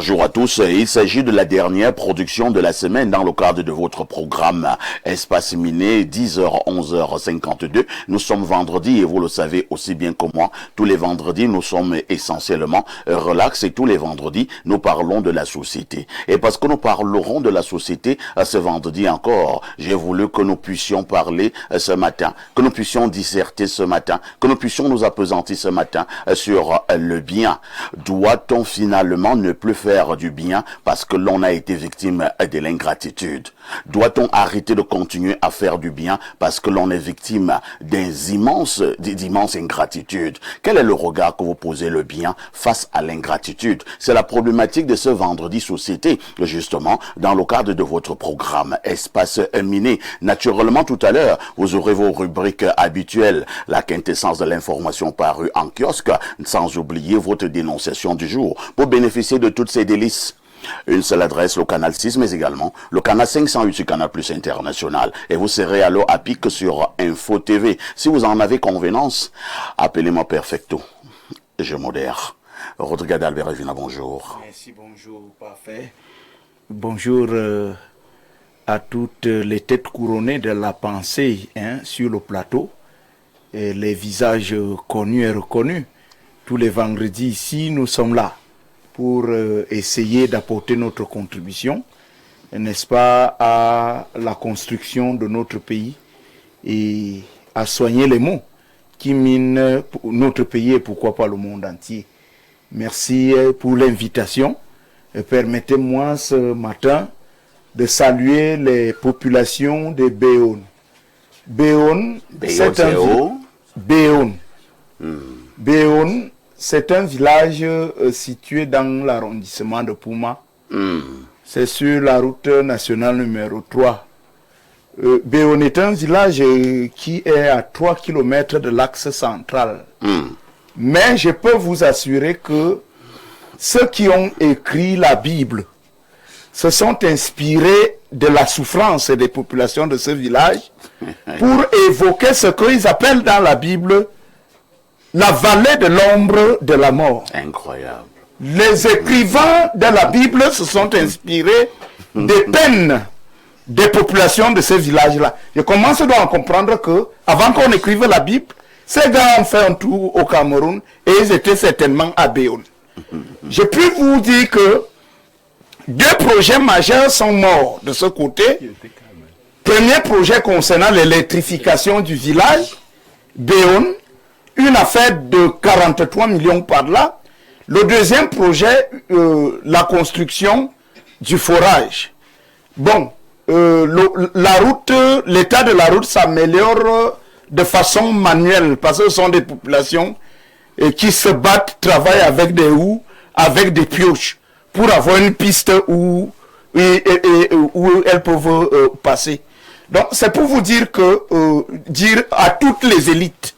Bonjour à tous. Il s'agit de la dernière production de la semaine dans le cadre de votre programme Espace Miné, 10h, 11h52. Nous sommes vendredi et vous le savez aussi bien que moi. Tous les vendredis, nous sommes essentiellement relax et tous les vendredis, nous parlons de la société. Et parce que nous parlerons de la société ce vendredi encore, j'ai voulu que nous puissions parler ce matin, que nous puissions disserter ce matin, que nous puissions nous appesantir ce matin sur le bien. Doit-on finalement ne plus faire du bien parce que l'on a été victime de l'ingratitude? Doit-on arrêter de continuer à faire du bien parce que l'on est victime d'immenses ingratitudes? Quel est le regard que vous posez le bien face à l'ingratitude? C'est la problématique de ce vendredi société, justement, dans le cadre de votre programme Espace Miné. Naturellement, tout à l'heure, vous aurez vos rubriques habituelles, la quintessence de l'information parue en kiosque, sans oublier votre dénonciation du jour, pour bénéficier de toutes ces délices. Une seule adresse, le canal 6, mais également le canal 508 sur Canal Plus International. Et vous serez alors à pic sur Info TV. Si vous en avez convenance, appelez-moi Perfecto. Je modère. Rodrigue d'Albert Evina, bonjour. Merci, bonjour, parfait. Bonjour à toutes les têtes couronnées de la pensée sur le plateau. Et les visages connus et reconnus. Tous les vendredis ici, nous sommes là pour essayer d'apporter notre contribution, n'est-ce pas, à la construction de notre pays et à soigner les maux qui minent notre pays et pourquoi pas le monde entier. Merci pour l'invitation. Permettez-moi ce matin de saluer les populations de Béon. Béon, c'est un Béon, c'est un village situé dans l'arrondissement de Pouma. C'est sur la route nationale numéro 3. Béon est un village qui est à 3 km de l'axe central. Mais je peux vous assurer que ceux qui ont écrit la Bible se sont inspirés de la souffrance des populations de ce village pour évoquer ce qu'ils appellent dans la Bible la vallée de l'ombre de la mort. Incroyable. Les écrivains de la Bible se sont inspirés des peines des populations de ce village-là. Je commence donc à comprendre que, avant qu'on écrive la Bible, ces gars ont fait un tour au Cameroun et ils étaient certainement à Béon. Je puis vous dire que 2 projets majeurs sont morts de ce côté. Premier projet concernant l'électrification du village, Béon, une affaire de 43 millions par là. Le deuxième projet, la construction du forage. Bon, la route, l'état de la route s'améliore de façon manuelle parce que ce sont des populations qui se battent, travaillent avec des houes, avec des pioches pour avoir une piste où elles peuvent passer. Donc, c'est pour vous dire que, dire à toutes les élites,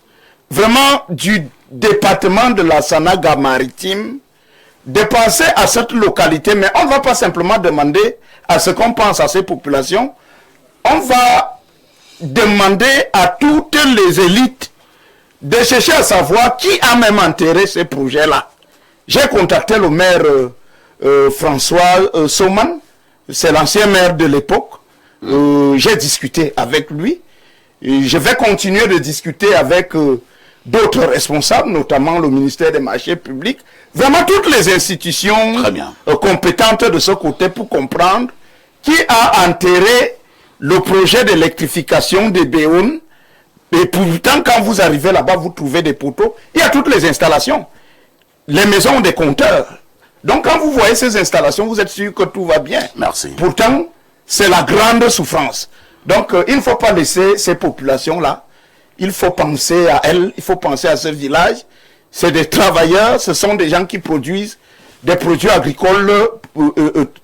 vraiment du département de la Sanaga maritime, de penser à cette localité, mais on ne va pas simplement demander à ce qu'on pense à ces populations, on va demander à toutes les élites de chercher à savoir qui a même enterré ces projets-là. J'ai contacté le maire François Soman, c'est l'ancien maire de l'époque, j'ai discuté avec lui, et je vais continuer de discuter avec d'autres responsables, notamment le ministère des Marchés Publics, vraiment toutes les institutions compétentes de ce côté pour comprendre qui a enterré le projet d'électrification des Béon. Et pourtant, quand vous arrivez là-bas, vous trouvez des poteaux, il y a toutes les installations. Les maisons ont des compteurs. Donc quand vous voyez ces installations, vous êtes sûr que tout va bien. Merci. Pourtant, c'est la grande souffrance. Donc il ne faut pas laisser ces populations-là. Il faut penser à elles, il faut penser à ce village. C'est des travailleurs, ce sont des gens qui produisent des produits agricoles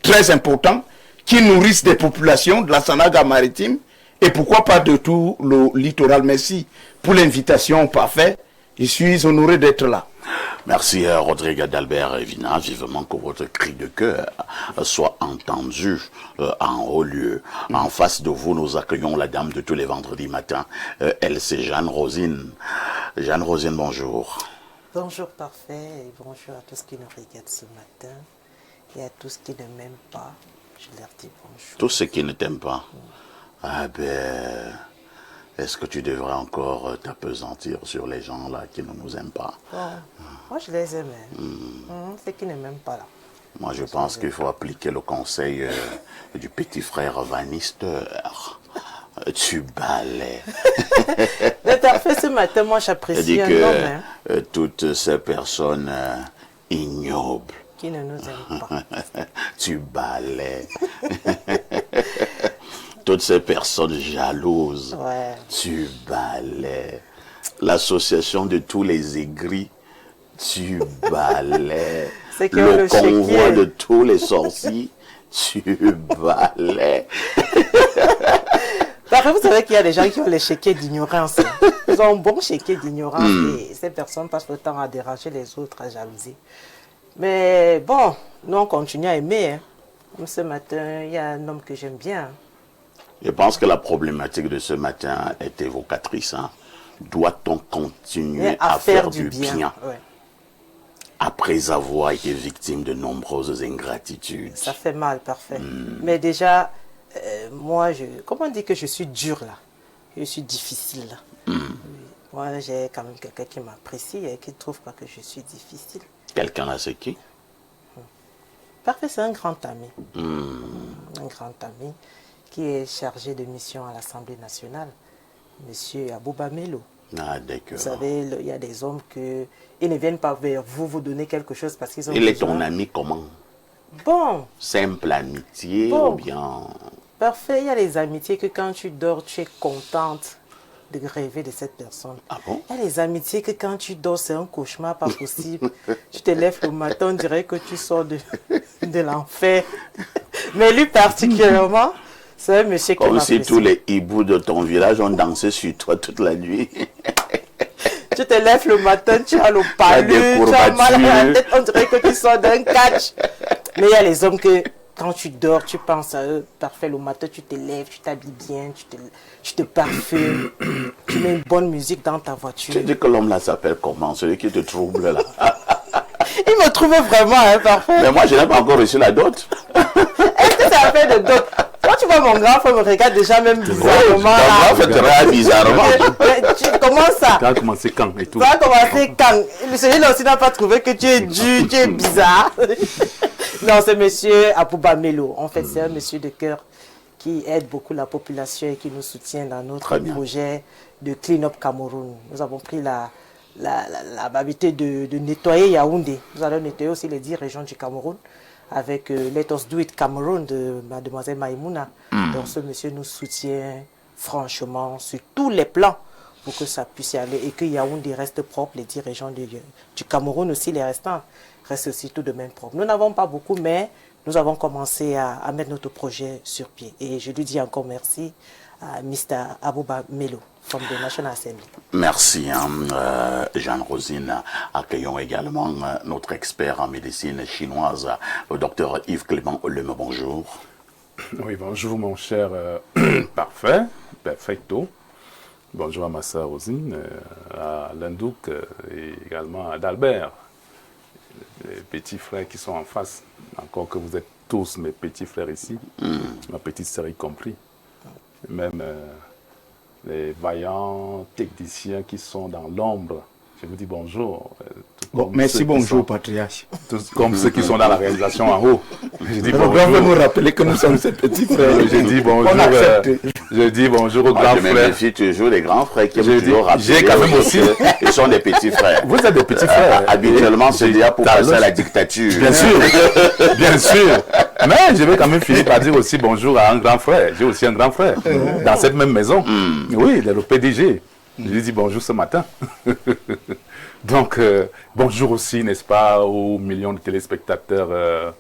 très importants, qui nourrissent des populations de la Sanaga maritime, et pourquoi pas de tout le littoral. Merci pour l'invitation parfaite. Je suis honoré d'être là. Merci Rodrigue d'Albert Evina, vivement que votre cri de cœur soit entendu en haut lieu. En face de vous, nous accueillons la dame de tous les vendredis matins, elle c'est Jeanne Rosine. Jeanne Rosine, bonjour. Bonjour parfait et bonjour à tous qui nous regardent ce matin. Il y a tous qui ne m'aiment pas. Je leur dis bonjour. Tous ceux qui ne t'aiment pas. Ah ben, est-ce que tu devrais encore t'appesantir sur les gens là qui ne nous aiment pas? Bon, moi je les aime. Ceux qui ne m'aiment pas là. Moi je pense qu'il faut appliquer le conseil du petit frère Vanister. Tu balais. Mais parfait, ce matin, moi j'apprécie un homme toutes ces personnes ignobles. qui ne nous aiment pas. Tu balais. Toutes ces personnes jalouses. Ouais. Tu balais. L'association de tous les aigris. Tu balais. C'est qui ont Le le convoi chéquier. de tous les sorciers. Tu balais. Par contre, vous savez qu'il y a des gens qui ont les chéquiers d'ignorance. Ils ont un bon chéquier d'ignorance et ces personnes passent le temps à déranger les autres, à jalouser. Mais bon, nous on continue à aimer. Hein. Comme ce matin, il y a un homme que j'aime bien. Je pense que la problématique de ce matin est évocatrice. Hein. Doit-on continuer à faire du bien Ouais. après avoir été victime de nombreuses ingratitudes? Ça fait mal, parfait. Mais déjà, moi, comment on dit que je suis dur là? Je suis difficile là. Oui. Moi, j'ai quand même quelqu'un qui m'apprécie et qui ne trouve pas que je suis difficile. Quelqu'un là, c'est qui? Parfait, c'est un grand ami. Un grand ami qui est chargé de mission à l'Assemblée nationale, Monsieur Abouba Melo. Ah, d'accord. Vous savez, il y a des hommes qui ne viennent pas vers vous, vous donner quelque chose parce qu'ils ont Il est besoin. ton ami comment? Bon, Simple amitié Bon. ou bien... parfait, il y a les amitiés que quand tu dors, tu es contente de rêver de cette personne. Ah bon? Il y a les amitiés que quand tu dors, c'est un cauchemar pas possible. Tu te lèves le matin, on dirait que tu sors de l'enfer. Mais lui particulièrement, c'est un monsieur qui Comme si m'apprécie. tous les hiboux de ton village ont dansé sur toi toute la nuit. Tu te lèves le matin, tu as le des palu, tu as mal à courbatures. la tête, on dirait que tu sors d'un catch. Mais il y a les hommes que quand tu dors, tu penses à eux. Parfait, le matin, tu te lèves, tu t'habilles bien, tu te parfumes, tu mets une bonne musique dans ta voiture. Tu dis que l'homme là s'appelle comment? Celui qui te trouble là. Il me trouvait vraiment, hein, parfait. Mais moi, je n'ai pas encore reçu la dot. Est-ce que ça fait de d'autres? Quand tu vois mon grand frère me regarde déjà même bizarrement. Ton grand frère te regarde bizarrement. Comment ça? Ça a commencé quand et tout. Ça a commencé quand? Celui-là aussi n'a pas trouvé que tu es dur, tu es bizarre. Non, c'est monsieur Abouba Melo. En fait, c'est un monsieur de cœur qui aide beaucoup la population et qui nous soutient dans notre Très bien. projet de Clean Up Cameroun. Nous avons pris l'habitude de nettoyer Yaoundé. Nous allons nettoyer aussi les 10 régions du Cameroun avec Let Us Do It Cameroun de mademoiselle Maïmouna. Donc ce monsieur nous soutient franchement sur tous les plans pour que ça puisse y aller et que Yaoundé reste propre, les 10 régions du Cameroun aussi, les restants restent aussi tout de même propres. Nous n'avons pas beaucoup, mais nous avons commencé à mettre notre projet sur pied. Et je lui dis encore merci à Mr. Abouba Melo, from the National Assembly. Merci, Jeanne-Rosine. Accueillons également notre expert en médecine chinoise, le docteur Yves Clément Oleme. Bonjour. Oui, bonjour mon cher. Parfait, perfecto. Bonjour à ma sœur Rosine, à Lindouk et également à Dalbert, les petits frères qui sont en face. Encore que vous êtes tous mes petits frères ici, ma petite sœur y compris. Même les vaillants techniciens qui sont dans l'ombre. Je vous dis bonjour. Bon, merci, bonjour, patriarche. Tous comme ceux qui sont dans la réalisation en haut. Je dis Le grand frère bonjour. nous rappeler que nous sommes ses petits frères. Je dis bonjour. On accepte. Je dis bonjour aux Moi, grands je me frères. méfie toujours des grands frères qui J'ai aiment dit- toujours rappeler j'ai quand même aux aussi- autres qu'ils sont des petits frères. Vous êtes des petits frères. Habituellement, c'est déjà pour T'as passer à la l'autre- dictature. Bien sûr, bien sûr. Mais je vais quand même finir par dire aussi bonjour à un grand frère. J'ai aussi un grand frère dans cette même maison. Oui, il est le PDG. Je lui dis bonjour ce matin. Donc, bonjour aussi, n'est-ce pas, aux millions de téléspectateurs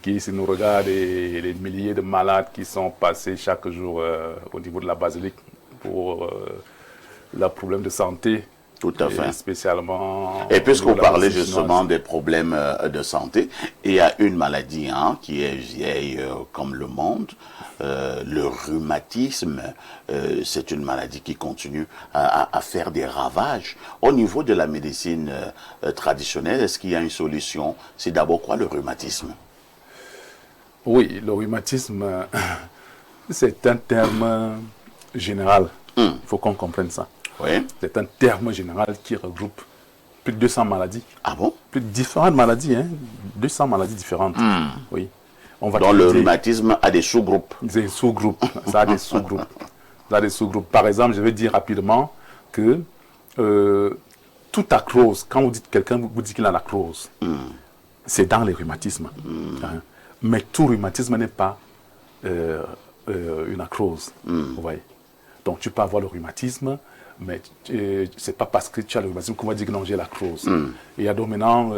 qui ici nous regardent et les milliers de malades qui sont passés chaque jour au niveau de la basilique pour leurs problèmes de santé. Tout à fait. Et spécialement. Et puisque au niveau vous de la parlez médecine justement chinoise. des problèmes de santé, il y a une maladie qui est vieille comme le monde, le rhumatisme. C'est une maladie qui continue à faire des ravages. Au niveau de la médecine traditionnelle, est-ce qu'il y a une solution? C'est d'abord quoi le rhumatisme? Oui, le rhumatisme, c'est un terme général. Il faut qu'on comprenne ça. Oui. C'est un terme général qui regroupe plus de 200 maladies. Ah bon? Plus de différentes maladies, hein? 200 maladies différentes. Oui. On va Donc le traiter rhumatisme a des sous-groupes. des sous-groupes. Ça a des sous-groupes. Ça a des sous-groupes. Par exemple, je vais dire rapidement que toute arthrose, quand vous dites quelqu'un vous dites qu'il a l'arthrose, c'est dans les rhumatismes. Hein. Mais tout rhumatisme n'est pas une arthrose. Vous voyez. Donc tu peux avoir le rhumatisme, mais c'est pas parce que tu as le rhumatisme qu'on va dire que non, j'ai l'arthrose. Il y a donc maintenant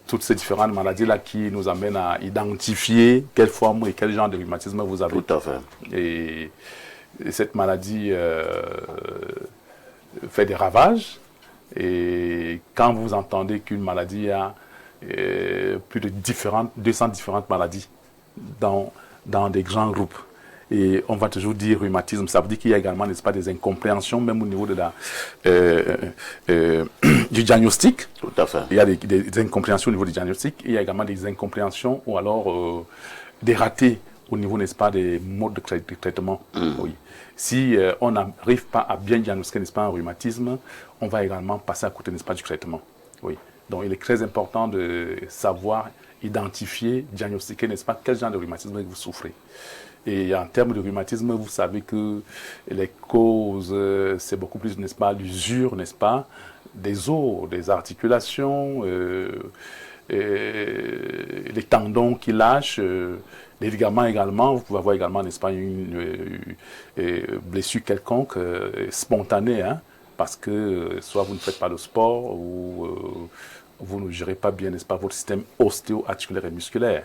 toutes ces différentes maladies-là qui nous amènent à identifier quelle forme et quel genre de rhumatisme vous avez. Tout à fait. Et cette maladie fait des ravages. Et quand vous entendez qu'une maladie a plus de 200 différentes maladies dans des grands groupes, et on va toujours dire rhumatisme, ça veut dire qu'il y a également, n'est-ce pas, des incompréhensions, même au niveau de du diagnostic. Tout à fait. Il y a des incompréhensions au niveau du diagnostic, il y a également des incompréhensions ou alors des ratés au niveau, n'est-ce pas, des modes de traitement. Oui. Si on n'arrive pas à bien diagnostiquer, n'est-ce pas, un rhumatisme, on va également passer à côté, n'est-ce pas, du traitement. Oui. Donc il est très important de savoir identifier, diagnostiquer, n'est-ce pas, quel genre de rhumatisme vous souffrez. Et en termes de rhumatisme, vous savez que les causes, c'est beaucoup plus, n'est-ce pas, l'usure, n'est-ce pas, des os, des articulations, les tendons qui lâchent, les ligaments également. Vous pouvez avoir également, n'est-ce pas, une blessure quelconque, spontanée, hein, parce que soit vous ne faites pas de sport ou vous ne gérez pas bien, n'est-ce pas, votre système ostéo-articulaire et musculaire.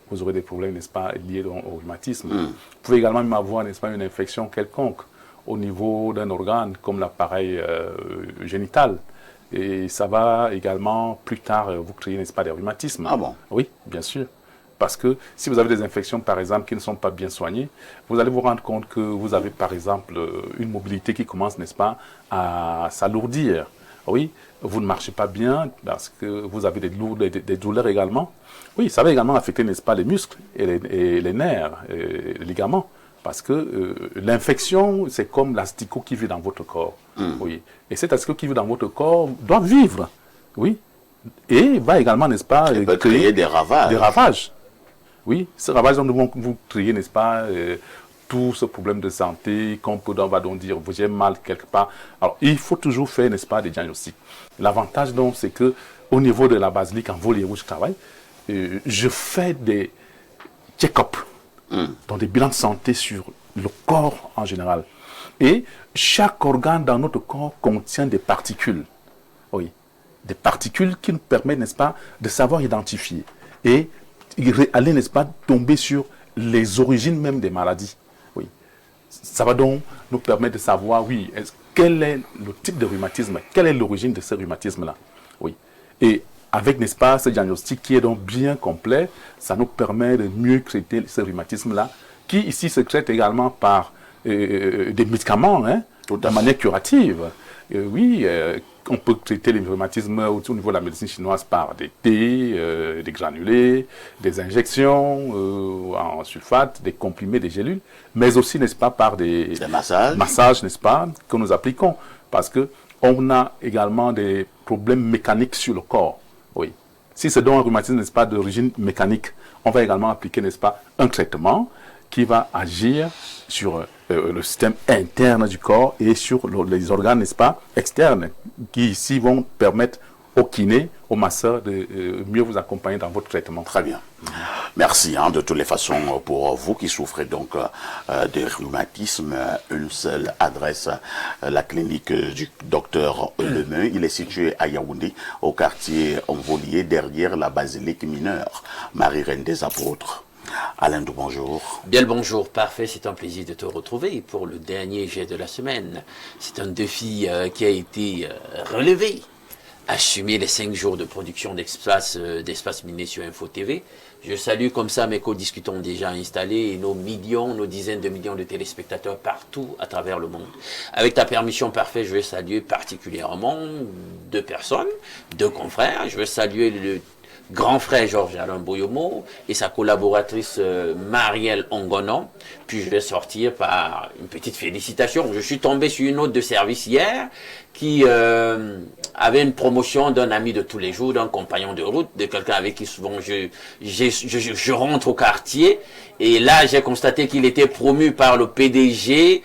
Vous aurez des problèmes, n'est-ce pas, liés au rhumatisme. Vous pouvez également même avoir, n'est-ce pas, une infection quelconque au niveau d'un organe, comme l'appareil génital. Et ça va également, plus tard, vous créer, n'est-ce pas, des rhumatismes. Ah bon? Oui, bien sûr. Parce que si vous avez des infections, par exemple, qui ne sont pas bien soignées, vous allez vous rendre compte que vous avez, par exemple, une mobilité qui commence, n'est-ce pas, à s'alourdir. Oui, vous ne marchez pas bien parce que vous avez des douleurs également. Oui, ça va également affecter, n'est-ce pas, les muscles et les nerfs, et les ligaments. Parce que l'infection, c'est comme l'asticot qui vit dans votre corps. Oui. Et cet asticot qui vit dans votre corps doit vivre. Oui. Et va également, n'est-ce pas, créer des ravages. Des ravages. Oui, ces ravages vont vous créer, n'est-ce pas, tout ce problème de santé qu'on peut, on va donc dire, vous avez mal quelque part. Alors, il faut toujours faire, n'est-ce pas, des diagnostics. L'avantage, donc, c'est que au niveau de la basilique, en volet où je travaille, je fais des check-up, donc des bilans de santé sur le corps en général. Et chaque organe dans notre corps contient des particules. Oui, des particules qui nous permettent, n'est-ce pas, de savoir identifier et aller, n'est-ce pas, tomber sur les origines même des maladies. Oui. Ça va donc nous permettre de savoir, oui, quel est le type de rhumatisme, quelle est l'origine de ce rhumatisme-là. Oui. Et avec, n'est-ce pas, ce diagnostic qui est donc bien complet, ça nous permet de mieux traiter ce rhumatisme-là, qui ici se traite également par des médicaments, hein, de manière curative. Oui, on peut traiter les rhumatismes au niveau de la médecine chinoise par des thés, des granulés, des injections en sulfate, des comprimés, des gélules, mais aussi, n'est-ce pas, par des massages, n'est-ce pas, que nous appliquons. Parce qu'on a également des problèmes mécaniques sur le corps. Oui. Si c'est donc un rhumatisme, n'est-ce pas, d'origine mécanique, on va également appliquer, n'est-ce pas, un traitement qui va agir sur le système interne du corps et sur les organes, n'est-ce pas, externes, qui ici vont permettre au kiné, au masseur de mieux vous accompagner dans votre traitement. Très bien. Merci de toutes les façons pour vous qui souffrez donc de rhumatisme. Une seule adresse, la clinique du docteur Lemeu. Il est situé à Yaoundé, au quartier Envolier, derrière la basilique mineure, Marie-Reine des Apôtres. Alain Dou, bonjour. Bien le bonjour, parfait, c'est un plaisir de te retrouver pour le dernier jet de la semaine. C'est un défi qui a été relevé. Assumer les 5 jours de production d'espace miné sur Info TV. Je salue comme ça mes co-discutants déjà installés et nos millions, nos dizaines de millions de téléspectateurs partout à travers le monde. Avec ta permission parfaite, je vais saluer particulièrement 2 personnes, 2 confrères. Je vais saluer le grand frère Georges-Alain Boyomo et sa collaboratrice Marielle Ongonon. Puis je vais sortir par une petite félicitation. Je suis tombé sur une note de service hier qui avait une promotion d'un ami de tous les jours, d'un compagnon de route, de quelqu'un avec qui souvent je rentre au quartier. Et là, j'ai constaté qu'il était promu par le PDG,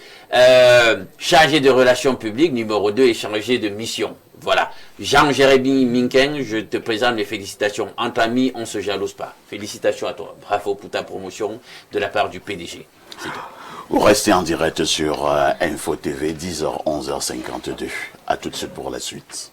chargé de relations publiques, numéro 2 et chargé de mission. Voilà. Jean-Jérémy Minken, je te présente mes félicitations. Entre amis, on ne se jalouse pas. Félicitations à toi. Bravo pour ta promotion de la part du PDG. C'est tout. Vous restez en direct sur Info TV, 10h, 11h52. À tout de suite pour la suite.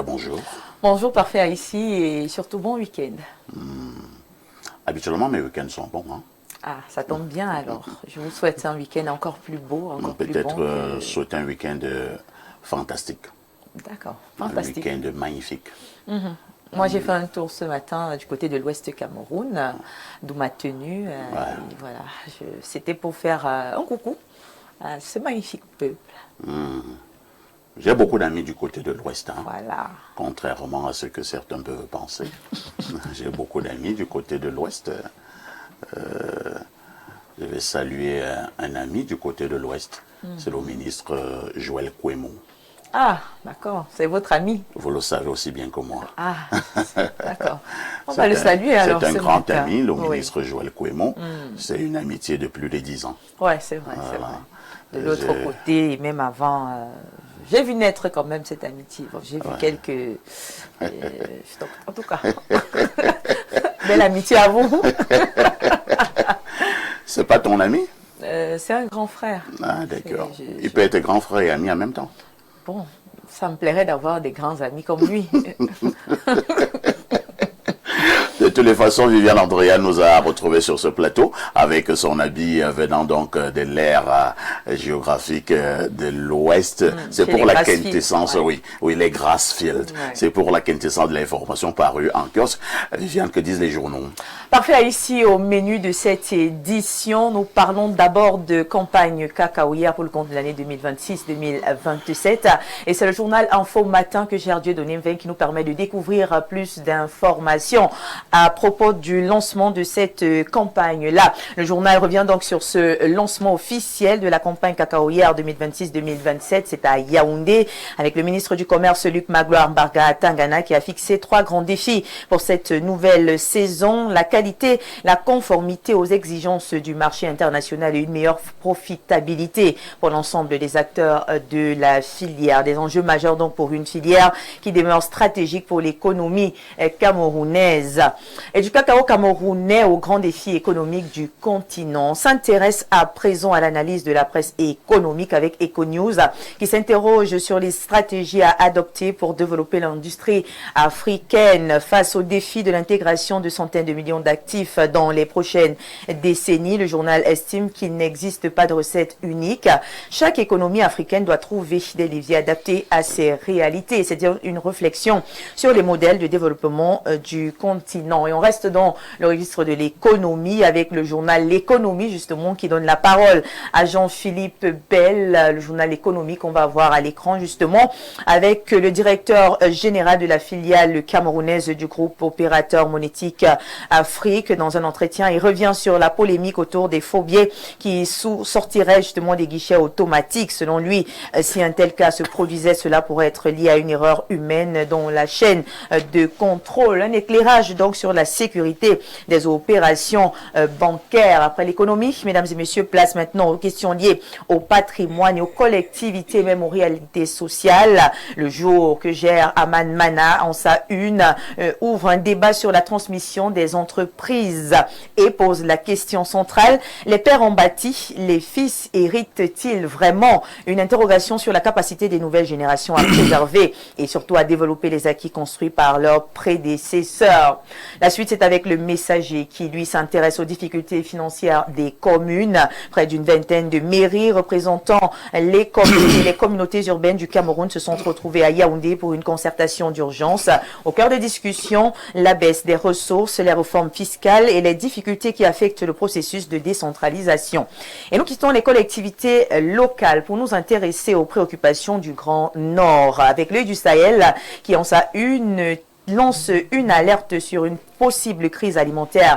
Bonjour. Bonjour, parfait à ici et surtout bon week-end. Habituellement, mes week-ends sont bons. Hein? Ah, ça tombe bien alors. Je vous souhaite un week-end encore plus beau, encore plus bon. Peut-être souhaiter un week-end fantastique. D'accord, fantastique. Un week-end magnifique. Moi, j'ai fait un tour ce matin du côté de l'Ouest Cameroun, d'où ma tenue. Voilà, c'était pour faire un coucou à ce magnifique peuple. J'ai beaucoup d'amis du côté de l'Ouest, hein, voilà. Contrairement à ce que certains peuvent penser. J'ai beaucoup d'amis du côté de l'Ouest. Je vais saluer un ami du côté de l'Ouest. C'est le ministre Joël Kouemou. Ah, d'accord, c'est votre ami. Vous le savez aussi bien que moi. Ah, d'accord. On va le saluer alors. C'est un grand ami, le ministre Joël Kouemou. C'est une amitié de plus de 10 ans. Oui, c'est vrai, c'est vrai. De l'autre côté, et même avant, j'ai vu naître quand même cette amitié. Bon, j'ai vu quelques... en tout cas, belle amitié à vous. C'est pas ton ami? C'est un grand frère. Ah, d'accord. Il peut être grand frère et ami en même temps. Bon, ça me plairait d'avoir des grands amis comme lui. De toutes les façons, Viviane Andrea nous a retrouvés sur ce plateau avec son habit venant donc de l'ère géographique de l'Ouest. C'est pour la quintessence, oui, les Grassfield. Ouais. C'est pour la quintessence de l'information parue en kiosque. Viviane, que disent les journaux? Parfait, ici au menu de cette édition, nous parlons d'abord de campagne cacaoyère pour le compte de l'année 2026-2027. Et c'est le journal Info Matin que Gère Dieudonné qui nous permet de découvrir plus d'informations à propos du lancement de cette campagne-là. Le journal revient donc sur ce lancement officiel de la campagne cacaoyère 2026-2027. C'est à Yaoundé avec le ministre du Commerce Luc Magloire Mbarga Tangana qui a fixé 3 grands défis pour cette nouvelle saison. La qualité, la conformité aux exigences du marché international et une meilleure profitabilité pour l'ensemble des acteurs de la filière. Des enjeux majeurs donc pour une filière qui demeure stratégique pour l'économie camerounaise. et du cacao camerounais aux grands défis économiques du continent. On s'intéresse à présent à l'analyse de la presse économique avec Econews qui s'interroge sur les stratégies à adopter pour développer l'industrie africaine face aux défis de l'intégration de centaines de millions d'actifs dans les prochaines décennies. Le journal estime qu'il n'existe pas de recette unique. Chaque économie africaine doit trouver des leviers adaptés à ses réalités, c'est-à-dire une réflexion sur les modèles de développement du continent. Et on reste dans le registre de l'économie avec le journal L'économie, justement, qui donne la parole à Jean-Philippe Bell, le journal L'économie qu'on va voir à l'écran, justement, avec le directeur général de la filiale camerounaise du groupe opérateur monétique Afrique. Dans un entretien, il revient sur la polémique autour des faux billets qui sortiraient justement des guichets automatiques. Selon lui, si un tel cas se produisait, cela pourrait être lié à une erreur humaine dans la chaîne de contrôle. Un éclairage donc sur la sécurité des opérations bancaires. Après l'économie, mesdames et messieurs, place maintenant aux questions liées au patrimoine et aux collectivités, même aux réalités sociales. Le jour que gère Aman Mana en sa une ouvre un débat sur la transmission des entreprises et pose la question centrale: les pères ont bâti, les fils héritent-ils vraiment? Une interrogation sur la capacité des nouvelles générations à préserver et surtout à développer les acquis construits par leurs prédécesseurs. La suite, c'est avec le Messager qui, lui, s'intéresse aux difficultés financières des communes. Près d'une vingtaine de mairies représentant les communes et les communautés urbaines du Cameroun se sont retrouvées à Yaoundé pour une concertation d'urgence. Au cœur des discussions, la baisse des ressources, les réformes fiscales et les difficultés qui affectent le processus de décentralisation. Et nous quittons les collectivités locales pour nous intéresser aux préoccupations du Grand Nord, avec l'œil du Sahel qui en sa une lance une alerte sur une possible crise alimentaire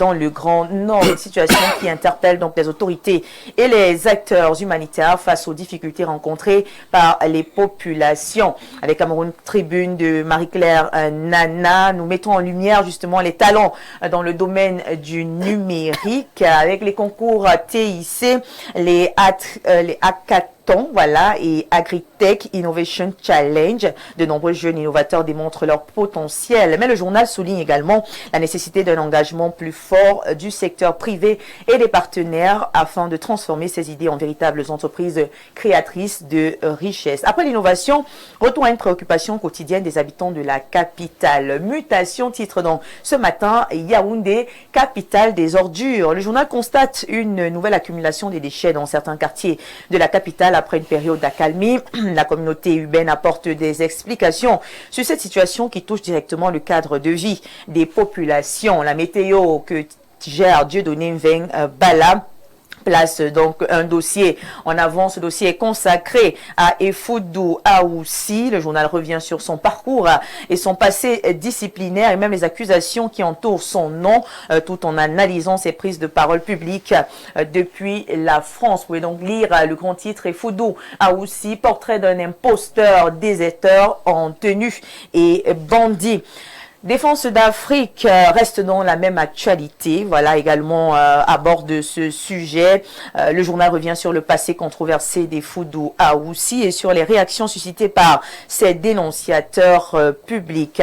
dans le Grand Nord, une situation qui interpelle donc les autorités et les acteurs humanitaires face aux difficultés rencontrées par les populations. Avec Cameroun Tribune de Marie-Claire Nana, nous mettons en lumière justement les talents dans le domaine du numérique avec les concours TIC, les hackathons, voilà, et AgriTech Innovation Challenge. De nombreux jeunes innovateurs démontrent leur potentiel, mais le journal souligne également la nécessité d'un engagement plus fort du secteur privé et des partenaires afin de transformer ces idées en véritables entreprises créatrices de richesse. Après l'innovation, retour à une préoccupation quotidienne des habitants de la capitale. Mutation, titre donc ce matin, Yaoundé, capitale des ordures. Le journal constate une nouvelle accumulation des déchets dans certains quartiers de la capitale après une période d'accalmie. La communauté urbaine apporte des explications sur cette situation qui touche directement le cadre de vie des populations. La météo que gère Dieudonné Mveng Bala place donc un dossier en avant. Ce dossier est consacré à Effoudou Aoussi. Le journal revient sur son parcours et son passé disciplinaire et même les accusations qui entourent son nom, tout en analysant ses prises de parole publiques depuis la France. Vous pouvez donc lire le grand titre: Effoudou Aoussi, portrait d'un imposteur déserteur en tenue et bandit. Défense d'Afrique reste dans la même actualité. Voilà également à bord de ce sujet. Le journal revient sur le passé controversé d'Effoudou Aoussi et sur les réactions suscitées par ses dénonciateurs publics.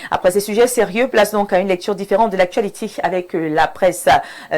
Après ces sujets sérieux, place donc à une lecture différente de l'actualité avec la presse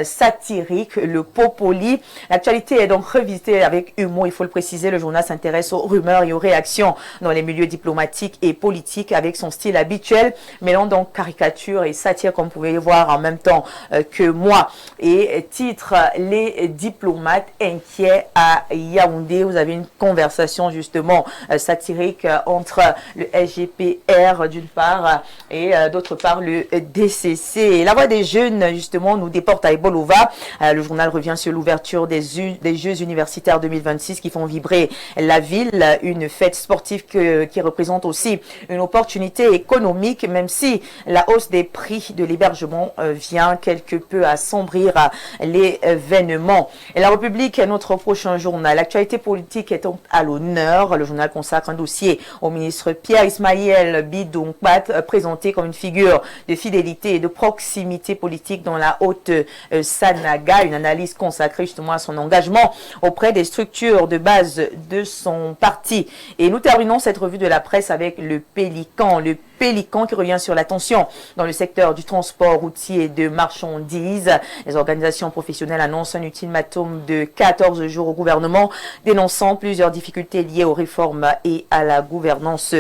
satirique, le Popoli. L'actualité est donc revisitée avec humour, il faut le préciser. Le journal s'intéresse aux rumeurs et aux réactions dans les milieux diplomatiques et politiques avec son style habituel, mêlant donc caricature et satire, comme vous pouvez le voir en même temps que moi. Et titre: les diplomates inquiets à Yaoundé. Vous avez une conversation justement satirique entre le SGPR d'une part et d'autre part le DCC. Et la voix des jeunes justement nous déporte à Ebolova. Le journal revient sur l'ouverture des Jeux universitaires 2026 qui font vibrer la ville, une fête sportive qui représente aussi une opportunité économique, même si la hausse des prix de l'hébergement vient quelque peu assombrir l'événement. Et La République est notre prochain journal. L'actualité politique est à l'honneur. Le journal consacre un dossier au ministre Pierre Ismaël Bidongpat, présenté comme une figure de fidélité et de proximité politique dans la Haute-Sanaga. Une analyse consacrée justement à son engagement auprès des structures de base de son parti. Et nous terminons cette revue de la presse avec le Pélican. Le Pélican qui revient sur la tension dans le secteur du transport routier et de marchandises. Les organisations professionnelles annoncent un ultimatum de 14 jours au gouvernement, dénonçant plusieurs difficultés liées aux réformes et à la gouvernance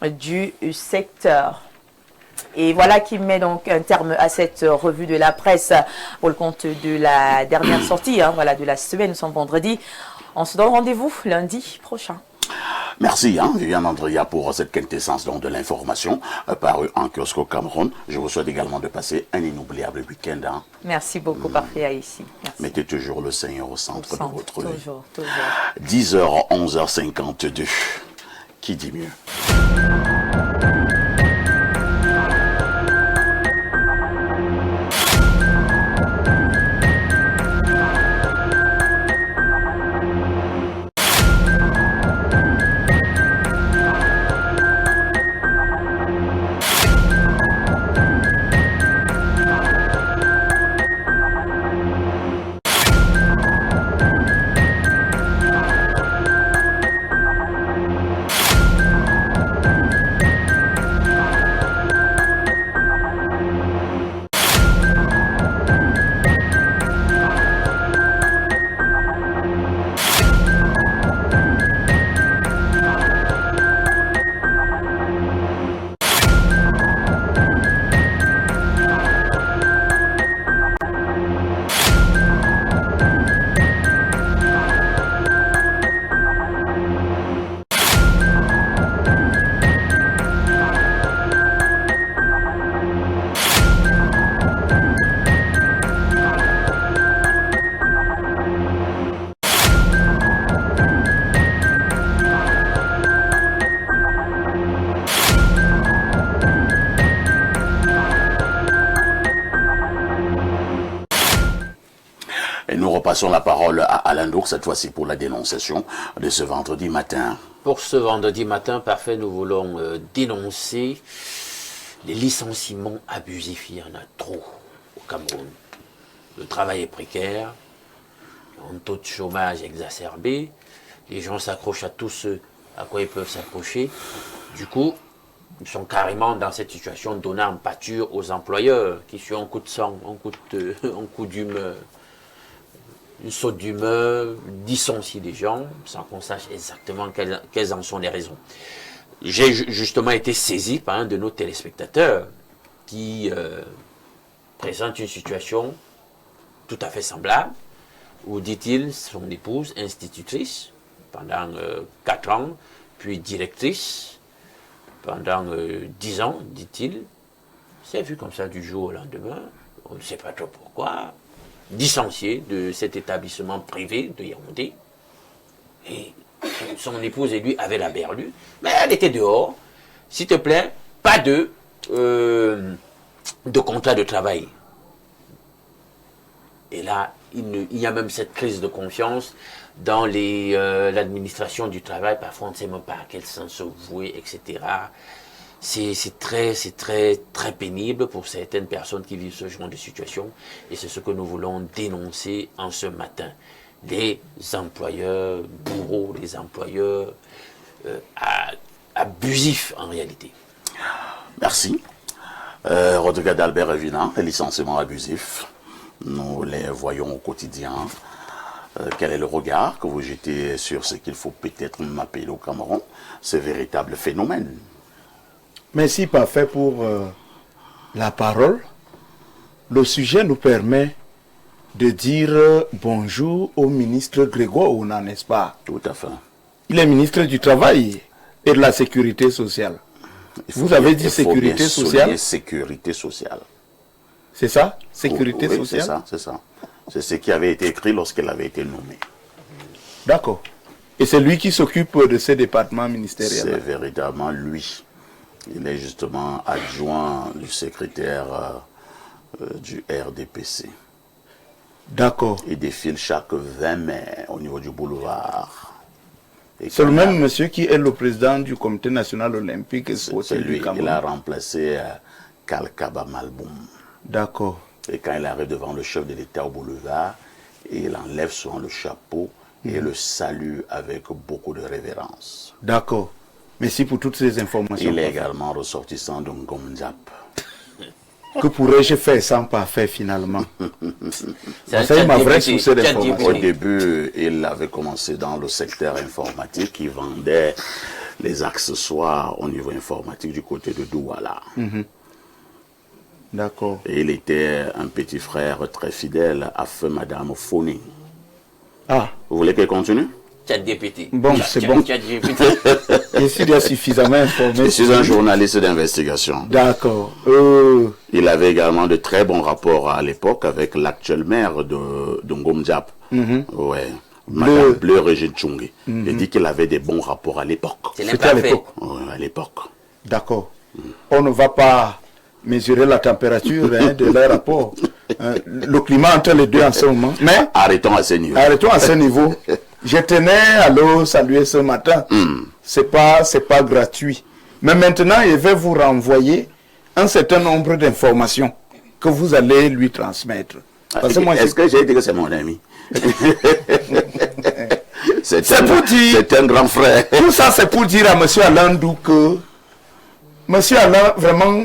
du secteur. Et voilà qui met donc un terme à cette revue de la presse pour le compte de la dernière sortie de la semaine. Nous sommes vendredi. On se donne rendez-vous lundi prochain. Merci Viviane Andrea pour cette quintessence donc, de l'information parue en kiosque au Cameroun. Je vous souhaite également de passer un inoubliable week-end. Merci beaucoup, parfait ici. Mettez toujours le Seigneur au centre de votre vie. Toujours. 10h, 11h52. Qui dit mieux? Et nous repassons la parole à Alain Dour, cette fois-ci pour la dénonciation de ce vendredi matin. Pour ce vendredi matin, parfait, nous voulons dénoncer les licenciements abusifs. Il y en a trop au Cameroun. Le travail est précaire, un taux de chômage exacerbé, les gens s'accrochent à tout ce à quoi ils peuvent s'accrocher. Du coup, ils sont carrément dans cette situation de donner en pâture aux employeurs qui sur un coup de sang, un coup d'humeur, une saute d'humeur, licencient des gens sans qu'on sache exactement quelles en sont les raisons. J'ai justement été saisi par un de nos téléspectateurs qui présente une situation tout à fait semblable, où, dit-il, son épouse, institutrice, pendant 4 ans, puis directrice, pendant 10 ans, dit-il, s'est vu comme ça du jour au lendemain, on ne sait pas trop pourquoi, licenciée de cet établissement privé de Yaoundé. Et son épouse et lui avaient la berlue, mais elle était dehors. S'il te plaît, pas de contrat de travail. Et là, il y a même cette crise de confiance dans l'administration du travail. Parfois, on ne sait même pas à quel sens se vouer, etc. C'est très pénible pour certaines personnes qui vivent ce genre de situation. Et c'est ce que nous voulons dénoncer en ce matin. Les employeurs bourreaux, les employeurs abusifs en réalité. Merci. Rodrigue d'Albert Evina, les licenciements abusifs, nous les voyons au quotidien. Quel est le regard que vous jetez sur ce qu'il faut peut-être appeler au Cameroun, ce véritable phénomène? Merci parfait pour la parole. Le sujet nous permet de dire bonjour au ministre Grégoire Ouna, n'est-ce pas? Tout à fait. Il est ministre du Travail et de la Sécurité sociale. Vous avez dit sécurité sociale? Sécurité sociale. C'est ça? Sécurité oui, sociale? C'est ça. C'est ce qui avait été écrit lorsqu'elle avait été nommée. D'accord. Et c'est lui qui s'occupe de ces départements ministériels? C'est véritablement lui. Il est justement adjoint du secrétaire du RDPC. D'accord. Il défile chaque 20 mai au niveau du boulevard. C'est le même monsieur qui est le président du comité national olympique et C'est sportif lui. du Cameroun. Il a remplacé Kalkaba Malboum. D'accord. Et quand il arrive devant le chef de l'État au boulevard, il enlève souvent le chapeau et le salue avec beaucoup de révérence. D'accord. Merci pour toutes ces informations. Il est également ressortissant de Ngom Diap. Que pourrais-je faire sans pas faire finalement? C'est C'est ma vraie ChatGPT. source d'information. Au début, il avait commencé dans le secteur informatique. Il vendait les accessoires au niveau informatique du côté de Douala. D'accord. Et il était un petit frère très fidèle à feu Madame Foni. Ah, Vous voulez qu'elle continue? ChatGPT. Bon, c'est bon. ChatGPT. je suis déjà suffisamment informé. Je suis un journaliste d'investigation. D'accord. Il avait également de très bons rapports à l'époque avec l'actuel maire de Ngom Diap. Ouais. Madame Bleu Régine Tchungi. Il dit qu'il avait des bons rapports à l'époque. C'est C'était à l'imparfait. l'époque. Ouais, à l'époque. D'accord. On ne va pas mesurer la température de leur rapport. Le climat entre les deux en ce moment. Mais Arrêtons à ce niveau. arrêtons à ce niveau. Je tenais à le saluer ce matin. C'est pas gratuit. Mais maintenant, je vais vous renvoyer un certain nombre d'informations que vous allez lui transmettre. Parce que moi, Est-ce que j'ai dit que c'est mon ami? C'est C'est pour dire- C'est un grand frère. tout ça, c'est pour dire à M. Alain Dou que M. Alain, vraiment,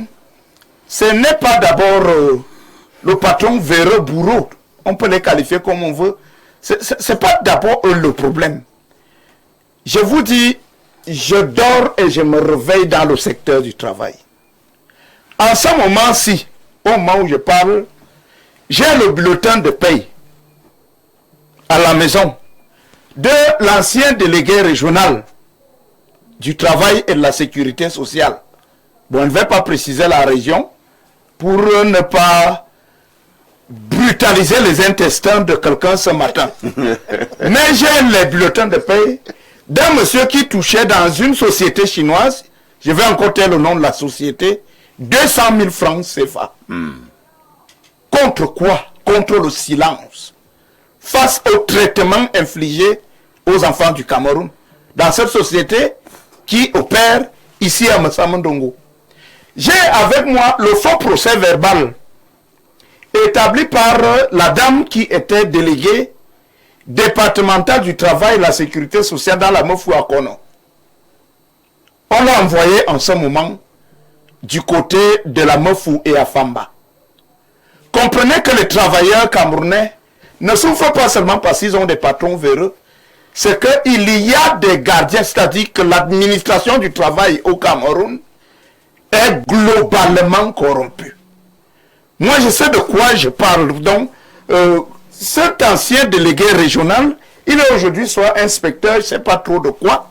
ce n'est pas d'abord le patron véreux bourreau. On peut les qualifier comme on veut. C'est pas d'abord eux le problème. Je vous dis, je dors et je me réveille dans le secteur du travail. En ce moment-ci, au moment où je parle, j'ai le bulletin de paye à la maison de l'ancien délégué régional du travail et de la sécurité sociale. Bon, je ne vais pas préciser la région pour ne pas brutaliser les intestins de quelqu'un ce matin. Mais j'ai les bulletins de paye d'un monsieur qui touchait dans une société chinoise, je vais encore taire le nom de la société, 200 000 francs CFA. Contre quoi? Contre le silence. Face au traitement infligé aux enfants du Cameroun. Dans cette société qui opère ici à Massamandongo. J'ai avec moi le faux procès verbal établi par la dame qui était déléguée départementale du travail et de la sécurité sociale dans la Mofou à Kono. On l'a envoyé en ce moment du côté de la Mofou et à Famba. Comprenez que les travailleurs camerounais ne souffrent pas seulement parce qu'ils ont des patrons véreux, c'est qu'il y a des gardiens, c'est-à-dire que l'administration du travail au Cameroun est globalement corrompue. Moi, je sais de quoi je parle. Donc, cet ancien délégué régional, il est aujourd'hui soit inspecteur, je ne sais pas trop de quoi.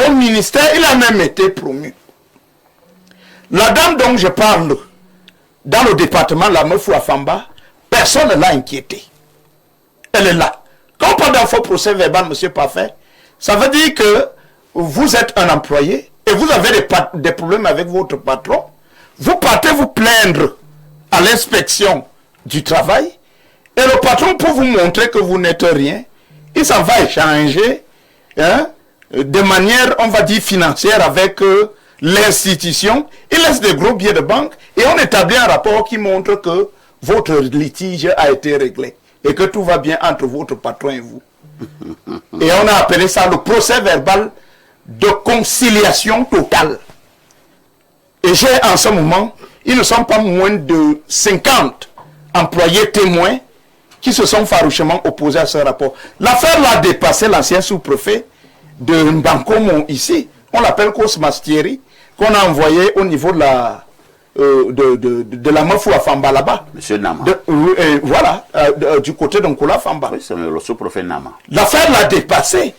Au ministère, il a même été promu. La dame dont je parle, dans le département de la Mefou à Famba, personne ne l'a inquiété. Elle est là. Quand on parle d'un faux procès verbal, monsieur Parfait, ça veut dire que vous êtes un employé et vous avez des problèmes avec votre patron. Vous partez vous plaindre à l'inspection du travail et le patron, pour vous montrer que vous n'êtes rien, il s'en va échanger de manière, on va dire, financière avec l'institution. Il laisse des gros billets de banque et on établit un rapport qui montre que votre litige a été réglé et que tout va bien entre votre patron et vous. Et on a appelé ça le procès verbal de conciliation totale. Et j'ai en ce moment, ils ne sont pas moins de 50 employés témoins qui se sont farouchement opposés à ce rapport. L'affaire l'a dépassé l'ancien sous-préfet de Mbankomo ici. On l'appelle Kosmastieri, qu'on a envoyé au niveau de la la Mafou à Famba là-bas. Monsieur Nama. Voilà, du côté d'Nkola Famba. Oui, c'est le sous-préfet Nama. L'affaire l'a dépassé.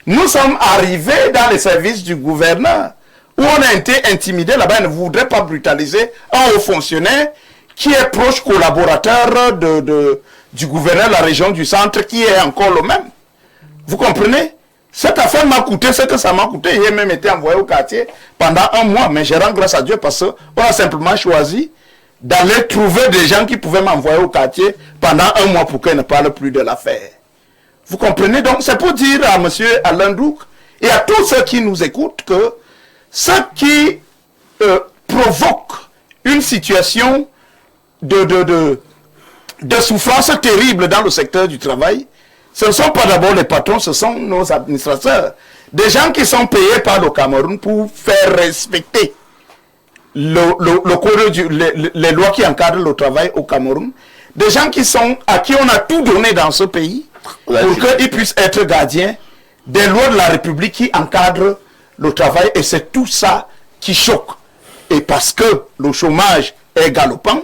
Nous sommes arrivés dans les services du gouverneur où on a été intimidé là-bas. Il ne voudrait pas brutaliser un haut fonctionnaire qui est proche collaborateur du gouverneur de la région du centre qui est encore le même. Vous comprenez? Cette affaire m'a coûté ce que ça m'a coûté. J'ai même été envoyé au quartier pendant un mois. Mais je rends grâce à Dieu parce qu'on a simplement choisi d'aller trouver des gens qui pouvaient m'envoyer au quartier pendant un mois pour qu'ils ne parlent plus de l'affaire. Vous comprenez? Donc c'est pour dire à M. Alain Douk et à tous ceux qui nous écoutent que ce qui provoque une situation de souffrance terrible dans le secteur du travail, Ce ne sont pas d'abord les patrons, ce sont nos administrateurs. Des gens qui sont payés par le Cameroun pour faire respecter les lois qui encadrent le travail au Cameroun. Des gens à qui on a tout donné dans ce pays pour qu'ils puissent être gardiens des lois de la République qui encadrent le travail. Et c'est tout ça qui choque. Et parce que le chômage est galopant,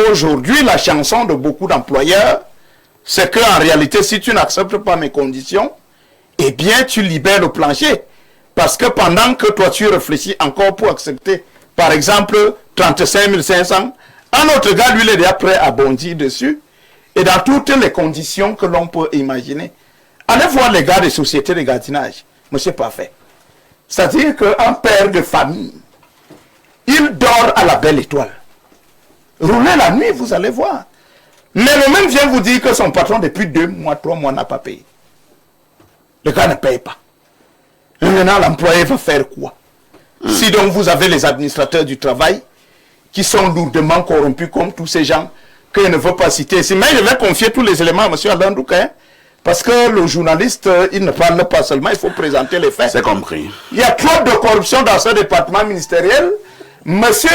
aujourd'hui, la chanson de beaucoup d'employeurs, c'est qu'en réalité, si tu n'acceptes pas mes conditions, eh bien, tu libères le plancher. Parce que pendant que toi, tu réfléchis encore pour accepter, par exemple, 35 500, un autre gars, lui, il est déjà prêt à bondir dessus. Et dans toutes les conditions que l'on peut imaginer. Allez voir les gars des sociétés de gardiennage. Monsieur Parfait. C'est-à-dire qu'un père de famille, il dort à la belle étoile. Roulez la nuit, vous allez voir. Mais le même vient vous dire que son patron, depuis 2 mois, 3 mois, n'a pas payé. Le gars ne paye pas. Et maintenant, l'employé va faire quoi? Si donc vous avez les administrateurs du travail qui sont lourdement corrompus comme tous ces gens que je ne veux pas citer ici. Mais je vais confier tous les éléments à M. Alain Douka, parce que le journaliste, il ne parle pas seulement, il faut présenter les faits. C'est compris. Il y a trop de corruption dans ce département ministériel. Monsieur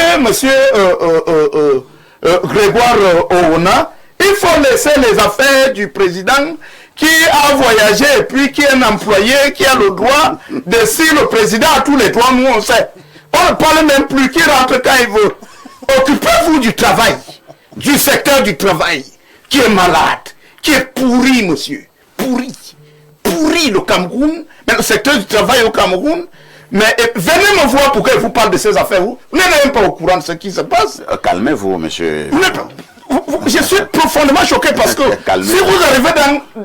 Grégoire Oona, il faut laisser les affaires du président qui a voyagé et puis qui est un employé qui a le droit de si le président a tous les droits, nous on sait. On ne parle même plus, qui rentre quand il veut. Occupez-vous du travail, du secteur du travail, qui est malade, qui est pourri, monsieur. Pourri le Cameroun, mais le secteur du travail au Cameroun. Mais venez me voir pourquoi je vous parle de ces affaires. Vous n'êtes même pas au courant de ce qui se passe. Calmez-vous, monsieur. Je suis profondément choqué parce que si vous arrivez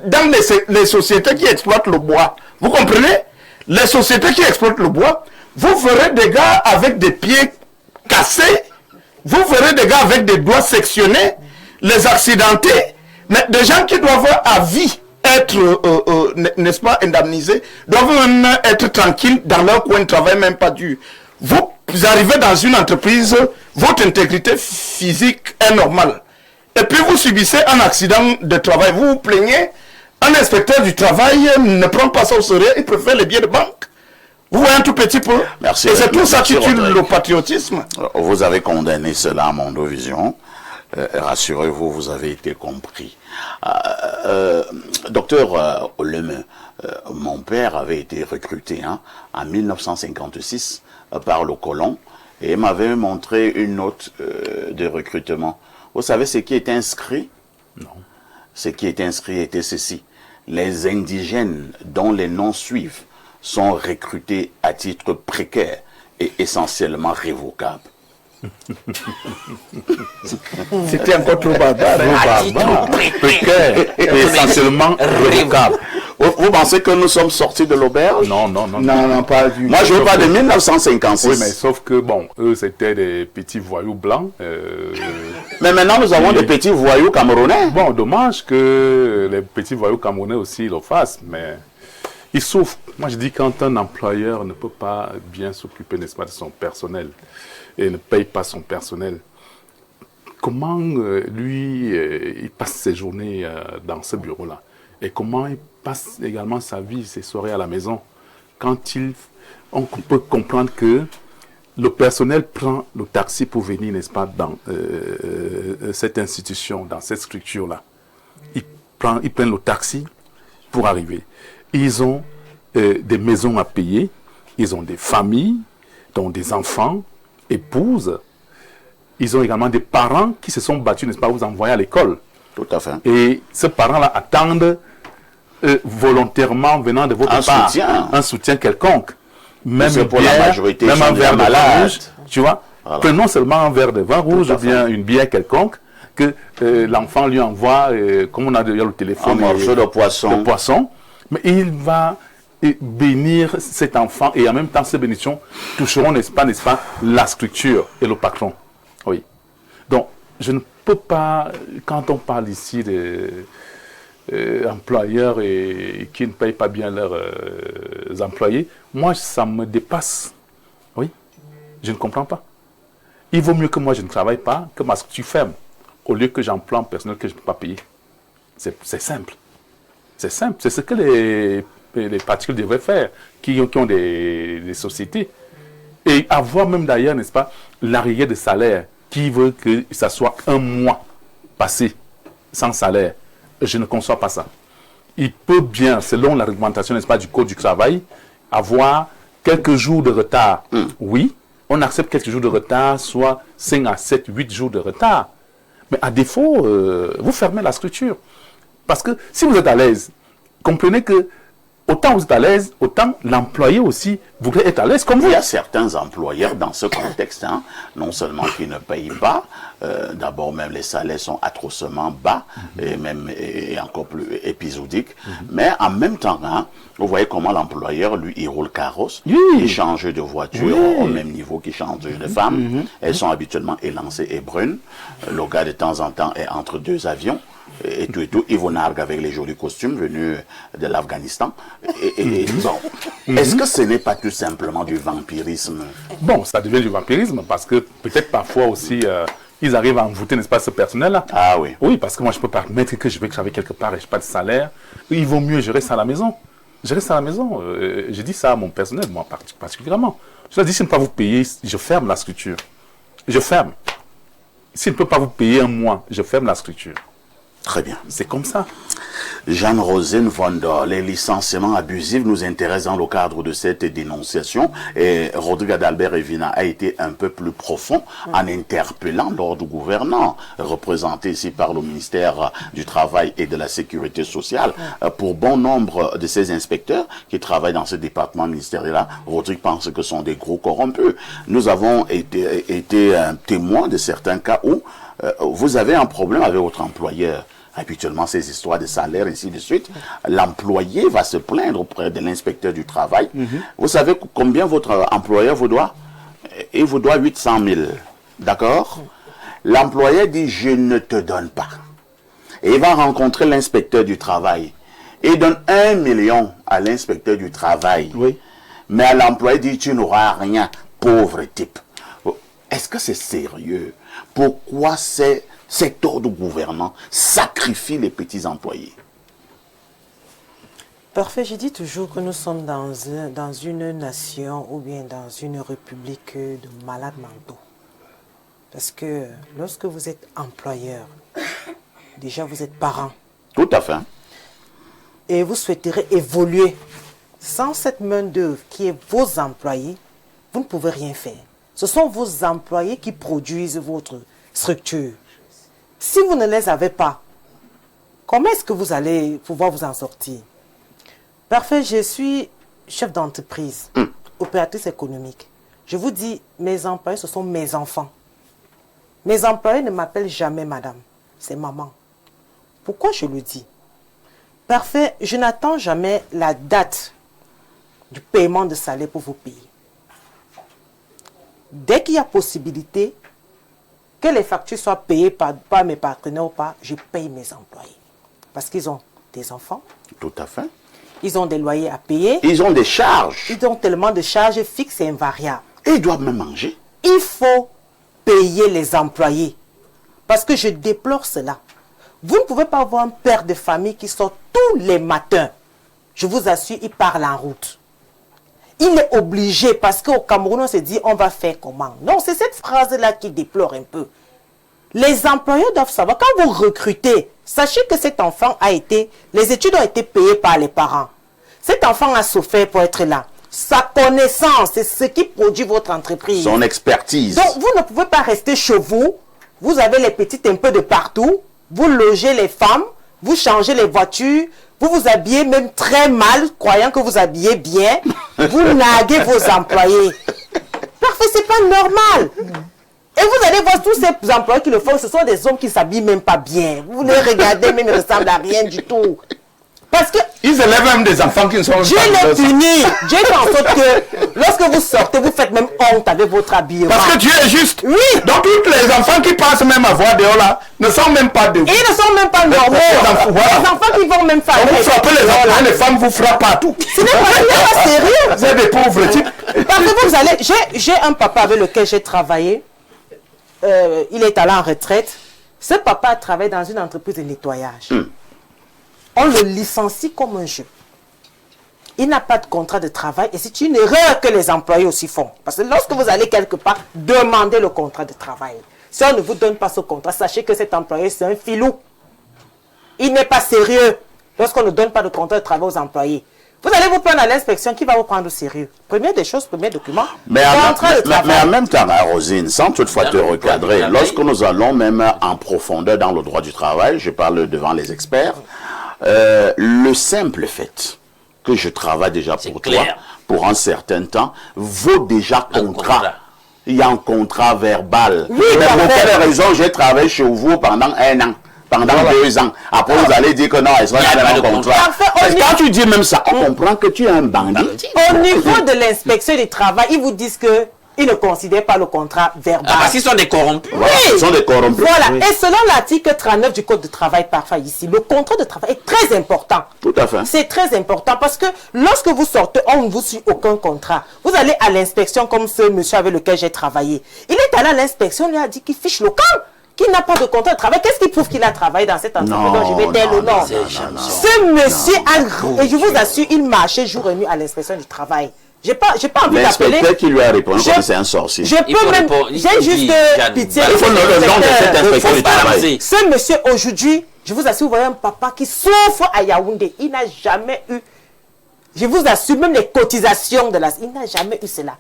dans les sociétés qui exploitent le bois, vous comprenez? Les sociétés qui exploitent le bois, vous verrez des gars avec des pieds cassés, vous verrez des gars avec des doigts sectionnés, les accidentés, mais des gens qui doivent à vie être, n'est-ce pas, indemnisés, doivent même être tranquilles dans leur coin de travail, même pas dur. Vous arrivez dans une entreprise, votre intégrité physique est normale. Et puis vous subissez un accident de travail, vous vous plaignez, un inspecteur du travail ne prend pas ça au sérieux, il préfère les billets de banque. Vous voyez un tout petit peu. Merci. Et c'est tout ça qui tue le patriotisme. Vous avez condamné cela à Mondovision. Rassurez-vous, vous avez été compris. Docteur Oleme, mon père avait été recruté en 1956 par le colon et m'avait montré une note de recrutement. Vous savez ce qui est inscrit? Non. Ce qui est inscrit était ceci. Les indigènes dont les noms suivent sont recrutés à titre précaire et essentiellement révocables. C'était encore trop barbare. Précaire et essentiellement révocable. Vous pensez que nous sommes sortis de l'auberge? Non, pas du tout. Moi, je veux pas de 1956. Oui, mais sauf que, bon, eux, c'était des petits voyous blancs. Mais maintenant, nous avons des petits voyous camerounais. Bon, dommage que les petits voyous camerounais aussi le fassent, mais ils souffrent. Moi, je dis quand un employeur ne peut pas bien s'occuper, n'est-ce pas, de son personnel et ne paye pas son personnel, comment lui, il passe ses journées dans ce bureau-là? Et comment il passe également sa vie, ses soirées à la maison, quand on peut comprendre que le personnel prend le taxi pour venir, n'est-ce pas, dans cette institution, dans cette structure-là. Ils prennent le taxi pour arriver. Ils ont des maisons à payer, ils ont des familles, dont des enfants, épouses. Ils ont également des parents qui se sont battus, n'est-ce pas, vous envoyer à l'école. Tout à fait. Et ces parents-là attendent volontairement venant de votre part un soutien quelconque. Même pour la majorité, même un verre de vin rouge, tu vois. Voilà. Prenons seulement un verre de vin rouge ou bien une bière quelconque que l'enfant lui envoie, comme on a déjà le téléphone, un morceau de poisson. Mais il va bénir cet enfant et en même temps ces bénédictions toucheront, n'est-ce pas, la structure et le patron. Oui. Donc, je ne peux pas, quand on parle ici des employeurs et qui ne payent pas bien leurs employés, moi, ça me dépasse. Oui. Je ne comprends pas. Il vaut mieux que moi, je ne travaille pas, que ma structure ferme, au lieu que j'emploie un personnel que je ne peux pas payer. C'est simple. C'est simple. C'est ce que les particuliers devraient faire, qui ont des sociétés. Et avoir même d'ailleurs, n'est-ce pas, l'arriéré de salaire, qui veut que ça soit un mois passé sans salaire. Je ne conçois pas ça. Il peut bien, selon la réglementation, n'est-ce pas, du Code du travail, avoir quelques jours de retard. Oui, on accepte quelques jours de retard, soit 5 à 7, 8 jours de retard. Mais à défaut, vous fermez la structure. Parce que si vous êtes à l'aise, comprenez que autant vous êtes à l'aise, autant l'employé aussi voudrait être à l'aise comme vous. Il y a certains employeurs dans ce contexte, hein, non seulement qui ne payent pas, d'abord même les salaires sont atrocement bas et encore plus épisodiques, mais en même temps, hein, vous voyez comment l'employeur, lui, il roule carrosse, il change de voiture au même niveau qu'il change de femme. Elles sont habituellement élancées et brunes. Le gars de temps en temps est entre deux avions. Et tout, ils vont narguer avec les jolis costumes venus de l'Afghanistan. Bon, est-ce que ce n'est pas tout simplement du vampirisme? Bon, ça devient du vampirisme parce que peut-être parfois aussi, ils arrivent à envoûter, n'est-ce pas, ce personnel-là. Ah oui. Oui, parce que moi, je ne peux pas permettre que je vais travailler quelque part et je n'ai pas de salaire. Il vaut mieux gérer ça à la maison. Je reste à la maison. Je dis ça à mon personnel, moi particulièrement. Je leur dis, si je ne peux pas vous payer, je ferme la structure. Je ferme. S'il ne peut pas vous payer un mois, je ferme la structure. Très bien. C'est comme ça. Jeanne Rosine Vondor, les licenciements abusifs nous intéressent dans le cadre de cette dénonciation. Et Rodrigue Adalbert Evina a été un peu plus profond en interpellant l'ordre gouvernant, représenté ici par le ministère du Travail et de la Sécurité sociale. Pour bon nombre de ces inspecteurs qui travaillent dans ce département ministériel-là, Rodrigue pense que ce sont des gros corrompus. Nous avons été témoins de certains cas où vous avez un problème avec votre employeur. Habituellement, ces histoires de salaire, ainsi de suite, l'employé va se plaindre auprès de l'inspecteur du travail. Vous savez combien votre employeur vous doit? Il vous doit 800 000. D'accord? L'employeur dit, je ne te donne pas. Et il va rencontrer l'inspecteur du travail. Il donne 1 million à l'inspecteur du travail. Oui. Mais à l'employé dit, tu n'auras rien, pauvre type. Est-ce que c'est sérieux? Pourquoi cet ordre gouvernant sacrifie les petits employés? Parfait, je dis toujours que nous sommes dans une nation ou bien dans une république de malades mentaux. Parce que lorsque vous êtes employeur, déjà vous êtes parent. Tout à fait. Et vous souhaiterez évoluer. Sans cette main-d'œuvre qui est vos employés, vous ne pouvez rien faire. Ce sont vos employés qui produisent votre structure. Si vous ne les avez pas, comment est-ce que vous allez pouvoir vous en sortir? Parfait, je suis chef d'entreprise, opératrice économique. Je vous dis, mes employés, ce sont mes enfants. Mes employés ne m'appellent jamais madame, c'est maman. Pourquoi je le dis? Parfait, je n'attends jamais la date du paiement de salaire pour vous payer. Dès qu'il y a possibilité que les factures soient payées par mes partenaires ou pas, je paye mes employés. Parce qu'ils ont des enfants. Tout à fait. Ils ont des loyers à payer. Ils ont des charges. Ils ont tellement de charges fixes et invariables. Et ils doivent même manger. Il faut payer les employés. Parce que je déplore cela. Vous ne pouvez pas avoir un père de famille qui sort tous les matins. Je vous assure, il parle en route. Il est obligé, parce qu'au Cameroun, on se dit, on va faire comment? Non, c'est cette phrase-là qui déplore un peu. Les employeurs doivent savoir, quand vous recrutez, sachez que cet enfant les études ont été payées par les parents. Cet enfant a souffert pour être là. Sa connaissance, c'est ce qui produit votre entreprise. Son expertise. Donc, vous ne pouvez pas rester chez vous. Vous avez les petites un peu de partout. Vous logez les femmes. Vous changez les voitures. Vous vous habillez même très mal, croyant que vous habillez bien. Vous naguez vos employés. Parfait, c'est pas normal. Et vous allez voir tous ces employés qui le font, ce sont des hommes qui ne s'habillent même pas bien. Vous les regardez, même ils ne ressemblent à rien du tout. Parce que ils élèvent même des enfants qui ne sont Dieu les punit. Dieu fait en sorte que lorsque vous sortez, vous faites même honte avec votre habillement. Parce que Dieu est juste. Oui. Donc tous les enfants qui passent même à voir dehors là ne sont même pas de vous. Ils ne sont même pas normaux. Les enfants qui vont même faire. Vous frappez les enfants, les femmes vous frappent partout. Ce n'est pas sérieux. Vous êtes des pauvres types. Parce que vous allez. J'ai un papa avec lequel j'ai travaillé. Il est allé en retraite. Ce papa travaille dans une entreprise de nettoyage. on le licencie comme un jeu. Il n'a pas de contrat de travail et c'est une erreur que les employés aussi font. Parce que lorsque vous allez quelque part, demandez le contrat de travail. Si on ne vous donne pas ce contrat, sachez que cet employé, c'est un filou. Il n'est pas sérieux lorsqu'on ne donne pas de contrat de travail aux employés. Vous allez vous prendre à l'inspection, qui va vous prendre au sérieux? Première des choses, premier document. Mais en même temps, Rosine, sans toutefois te recadrer, lorsque nous allons même en profondeur dans le droit du travail, je parle devant les experts, le simple fait que je travaille déjà pour toi, pour un certain temps, vaut déjà contrat. Il y a un contrat verbal. Oui, mais pour quelle raison j'ai travaillé chez vous pendant 1 an? Pendant 2 ans. Après, vous allez dire que non, il n'y a pas de contrat. Quand tu dis même ça, on comprend que tu es un bandit. Au niveau de l'inspection du travail, ils vous disent que ils ne considèrent pas le contrat verbal. Parce qu'ils sont des corrompus. Oui. Ils sont des corrompus. Voilà. Oui. Et selon l'article 39 du Code de travail parfois ici, le contrat de travail est très important. Tout à fait. C'est très important parce que lorsque vous sortez, on ne vous suit aucun contrat. Vous allez à l'inspection comme ce monsieur avec lequel j'ai travaillé. Il est allé à l'inspection, il lui a dit qu'il fiche le camp. Qui n'a pas de contrat de travail, qu'est-ce qui prouve qu'il a travaillé dans cette entreprise dont je vais taire le nom? Ce monsieur, et je vous assure, il marchait jour et nuit à l'inspection du travail. J'ai pas envie d'appeler. L'inspecteur qui lui a répondu que c'est un sorcier. Je peux même, j'ai juste pitié. Il faut le nom de cet inspecteur du travail. Ce monsieur aujourd'hui, je vous assure, vous voyez un papa qui souffre à Yaoundé. Il n'a jamais eu, je vous assure, même les cotisations de il n'a jamais eu cela.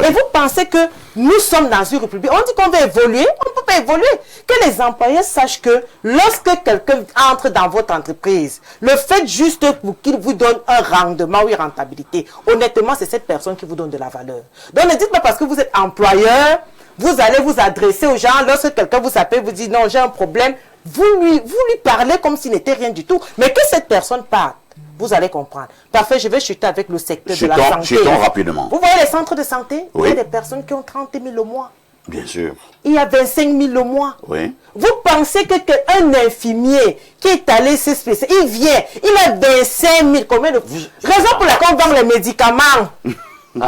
Et vous pensez que nous sommes dans une république, on dit qu'on va évoluer, on ne peut pas évoluer. Que les employés sachent que lorsque quelqu'un entre dans votre entreprise, le fait juste qu'il vous donne un rendement ou une rentabilité, honnêtement, c'est cette personne qui vous donne de la valeur. Donc ne dites pas parce que vous êtes employeur, vous allez vous adresser aux gens, lorsque quelqu'un vous appelle, vous dit non, j'ai un problème, vous lui parlez comme s'il n'était rien du tout, mais que cette personne parte. Vous allez comprendre. Parfait, je vais chuter avec le secteur de la santé. Chutons rapidement. Vous voyez les centres de santé? Oui. Il y a des personnes qui ont 30 000 le mois. Bien sûr. Il y a 25 000 le mois. Oui. Vous pensez qu'un infirmier qui est allé se spécialiser, il vient, il a 25 000, combien de... Raison pour laquelle on vend les médicaments. Oui,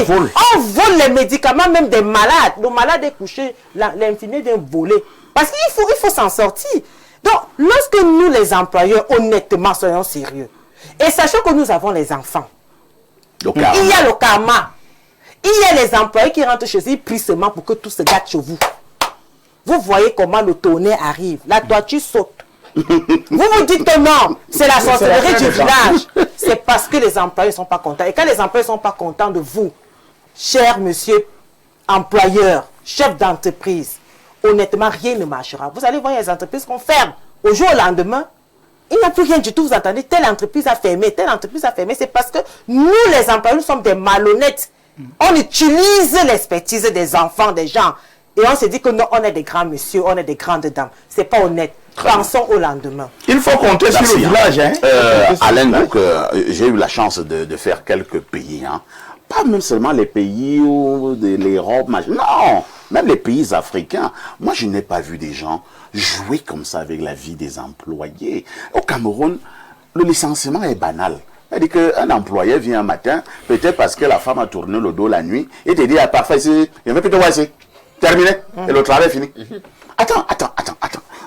on vole les médicaments, même des malades. Le malade est couché, l'infirmier vient voler. Parce qu'il faut s'en sortir. Donc, lorsque nous, les employeurs, honnêtement, soyons sérieux, et sachant que nous avons les enfants, il y a le karma, il y a les employés qui rentrent chez eux, ils prient seulement pour que tout se gâte chez vous. Vous voyez comment le tonnerre arrive, la toiture saute. Vous vous dites que non, c'est la sorcellerie du village. C'est parce que les employés ne sont pas contents. Et quand les employés ne sont pas contents de vous, cher monsieur employeur, chef d'entreprise, honnêtement, rien ne marchera. Vous allez voir les entreprises qu'on ferme. Au jour au lendemain, il n'y a plus rien du tout. Vous entendez, telle entreprise a fermé, telle entreprise a fermé. C'est parce que nous, les employés, nous sommes des malhonnêtes. On utilise l'expertise des enfants, des gens. Et on se dit que non, on est des grands messieurs, on est des grandes dames. Ce n'est pas honnête. Pensons au lendemain. Il faut compter sur le village. Hein. Alain, donc, j'ai eu la chance de faire quelques pays. Hein. Pas même seulement les pays où l'Europe, non, même les pays africains. Moi, je n'ai pas vu des gens jouer comme ça avec la vie des employés. Au Cameroun, le licenciement est banal. C'est-à-dire qu'un employé vient un matin, peut-être parce que la femme a tourné le dos la nuit, et te dit, ah, parfait, il va plus te voir ici. Terminé. Et le travail est fini. Attends.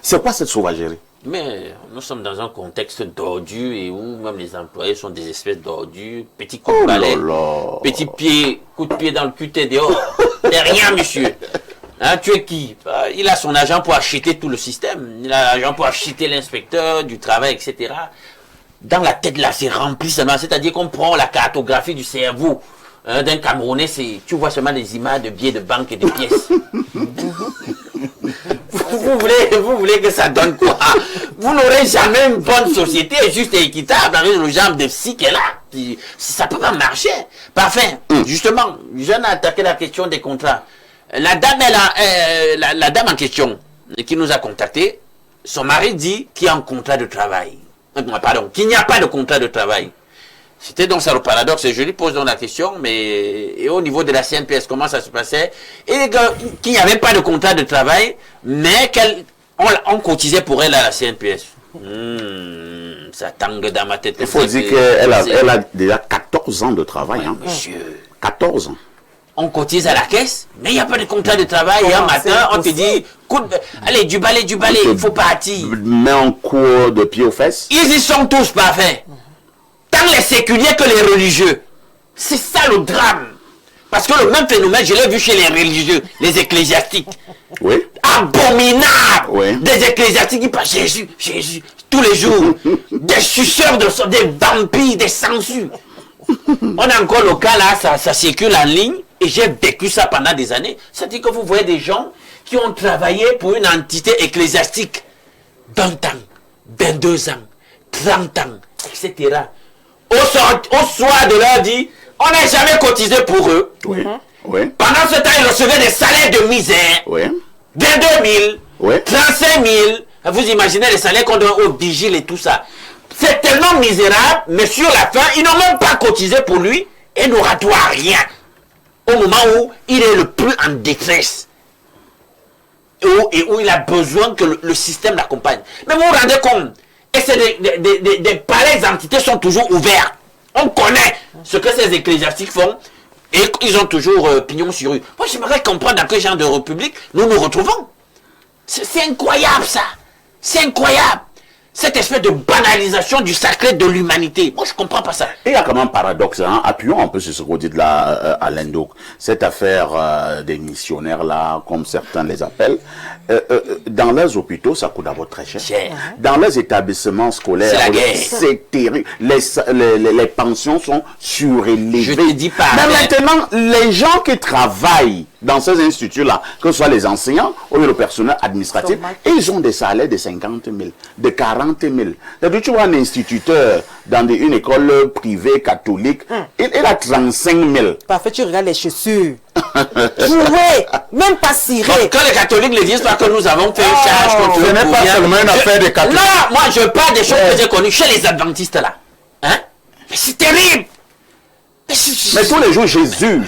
C'est quoi cette sauvagerie? Mais nous sommes dans un contexte d'ordure et où même les employés sont des espèces d'ordures. Petit coup de balai, petit pied, coup de pied dans le cul, t'es dehors. T'es rien, monsieur. Hein, tu es qui? Il a son agent pour acheter tout le système. Il a l'agent pour acheter l'inspecteur du travail, etc. Dans la tête, là, c'est rempli seulement. C'est-à-dire qu'on prend la cartographie du cerveau d'un Camerounais. Tu vois seulement des images de billets de banque et de pièces. Vous voulez que ça donne quoi? Vous n'aurez jamais une bonne société juste et équitable avec le genre de psy qu'elle a. Ça ne peut pas marcher. Parfait. Justement, je viens d'attaquer la question des contrats. La dame, la dame en question qui nous a contactés, son mari dit qu'il y a un contrat de travail. Pardon, qu'il n'y a pas de contrat de travail. C'était donc ça le paradoxe. Et je lui pose donc la question, mais et au niveau de la CNPS, comment ça se passait? Et qu'il n'y avait pas de contrat de travail, mais on cotisait pour elle à la CNPS. Ça tangue dans ma tête. Il faut dire qu'elle a déjà 14 ans de travail. Ouais, hein. Monsieur. 14 ans. on cotise à la caisse, mais il n'y a pas de contrat de travail. Et un matin, on te dit, allez, du balai, il faut partir. Mets un coup de pied aux fesses. Ils y sont tous parfaits. Tant les séculiers que les religieux. C'est ça le drame. Parce que le même phénomène, je l'ai vu chez les religieux, les ecclésiastiques. Oui. Abominable. Oui. Des ecclésiastiques qui parlent Jésus, tous les jours. Des suceurs de sang, des vampires, des sangsues. On a encore le cas là, ça circule en ligne. Et j'ai vécu ça pendant des années. C'est-à-dire que vous voyez des gens qui ont travaillé pour une entité ecclésiastique 20 ans, 22 ans, 30 ans, etc. Au soir de l'heure dit, on n'a jamais cotisé pour eux. Oui. Oui. Pendant ce temps, ils recevaient des salaires de misère. Oui. 22 000, Oui. 35 000. Vous imaginez les salaires qu'on donne aux vigiles et tout ça. C'est tellement misérable, mais sur la fin, ils n'ont même pas cotisé pour lui et n'aura droit à rien. Au moment où il est le plus en détresse. Et où il a besoin que le système l'accompagne. Mais vous vous rendez compte, et c'est des pareilles entités sont toujours ouvertes. On connaît ce que ces ecclésiastiques font et ils ont toujours pignon sur rue. Moi, j'aimerais comprendre dans quel genre de république nous nous retrouvons. C'est incroyable ça. C'est incroyable. Cette espèce de banalisation du sacré de l'humanité. Moi, je ne comprends pas ça. Et il y a quand même un paradoxe, hein? Appuyons un peu sur ce que vous dites là, Alain Douk. Cette affaire des missionnaires là, comme certains les appellent, dans les hôpitaux, ça coûte d'abord très cher. Dans les établissements scolaires, C'est la guerre. c'est terrible. Les pensions sont surélevées. Je te dis pas. Mais maintenant, les gens qui travaillent dans ces instituts-là, que ce soit les enseignants ou le personnel administratif, ils ont des salaires de 50 000, de 40 000. C'est-à-dire, tu vois un instituteur dans une école privée catholique, il a 35 000. Parfait, tu regardes les chaussures. Jouer, même pas cirer. Quand les catholiques ne disent pas que nous avons fait une charge contre Ce le n'est pas gouvernement. seulement une affaire de catholiques. Non, moi je parle des choses que j'ai connues chez les adventistes là. Hein? Mais c'est terrible. Mais tous les jours, Jésus.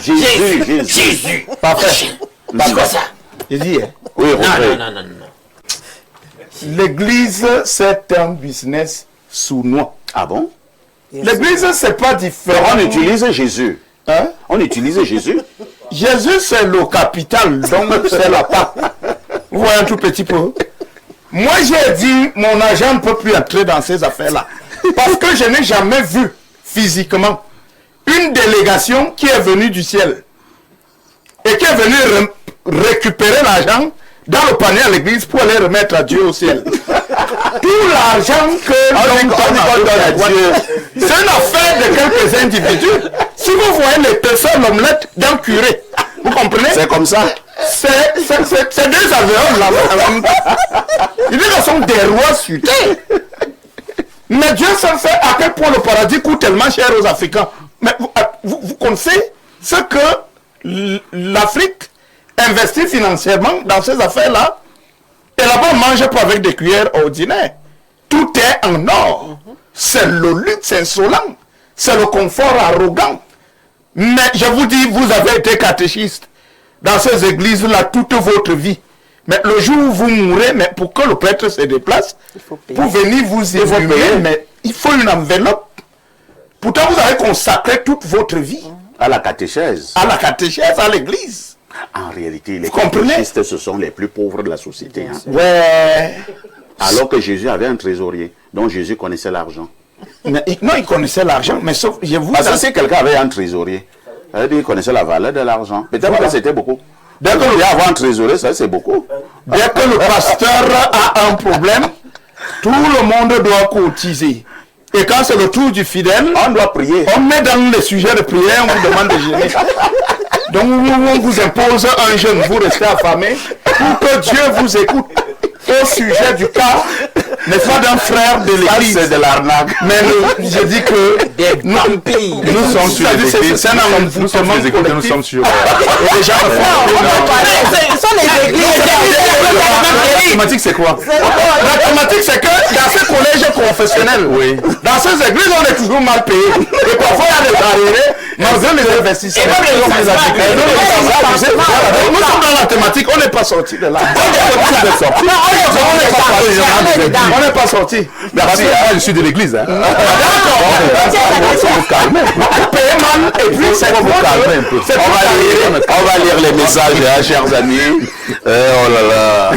Parfait. C'est quoi ça? Je dis, hein, Oui, Roger. Non. l'église, c'est un business sournois. Ah bon? L'église, c'est pas différent. On utilise Jésus. Hein? On utilise Jésus. Jésus, c'est le capital, donc c'est la part. Vous voyez un tout petit peu. Moi, j'ai dit, mon agent ne peut plus entrer dans ces affaires-là. Parce que je n'ai jamais vu physiquement une délégation qui est venue du ciel et qui est venue récupérer l'argent dans le panier à l'église pour aller remettre à Dieu au ciel. Tout l'argent que l'on donne à Dieu, c'est une affaire de quelques individus. Si vous voyez l'épaisseur de l'omelette d'un curé, vous comprenez? C'est comme ça. C'est des avions là. Ils sont des rois sur terre. Mais Dieu sait à quel point le paradis coûte tellement cher aux Africains. Mais vous connaissez ce que l'Afrique investit financièrement dans ces affaires-là? Et là-bas, on ne mange pas avec des cuillères ordinaires. Tout est en or. C'est le luxe insolent. C'est le confort arrogant. Mais je vous dis, vous avez été catéchiste dans ces églises-là toute votre vie. Mais le jour où vous mourrez, mais pour que le prêtre se déplace, pour venir vous évaluer, mais il faut une enveloppe. Pourtant, vous avez consacré toute votre vie À la catéchèse. à la catéchèse, à l'église. En réalité, les comprenez? catéchistes, ce sont les plus pauvres de la société. Hein. Ouais. Alors que Jésus avait un trésorier, dont Jésus connaissait l'argent. Mais, non, il connaissait l'argent, mais sauf, je vous Parce que si quelqu'un avait un trésorier, ça veut dire qu'il connaissait la valeur de l'argent. Peut-être que c'était beaucoup. Dès que lui avoir un trésorier, ça c'est beaucoup. dès que le pasteur a un problème, tout le monde doit cotiser. Et quand c'est le tour du fidèle, On doit prier. on met dans les sujets de prière, on vous demande de gêner. Donc on vous impose un jeûne, vous restez affamé, pour que Dieu vous écoute au sujet du cas, n'est-ce pas, d'un frère de l'église. C'est de l'arnaque. Mais je dis que nous sommes sur les églises, c'est un Nous sommes envoûtement les écoles, nous collectif. sommes sur... Et les gens le font. Ce sont les églises. La thématique, c'est quoi? La thématique, c'est que dans ces collèges confessionnels, Oui. dans ces églises, on est toujours mal payé. Et parfois, il y a des arriérés, malgré les investisseurs. Nous sommes dans la thématique, on n'est pas sorti de là. On n'est pas sorti. Merci, je suis de l'église. Hein. Vous calmez. Et puis, c'est vous calmer un peu. On va lire les messages, hein, chers amis. Oh là là.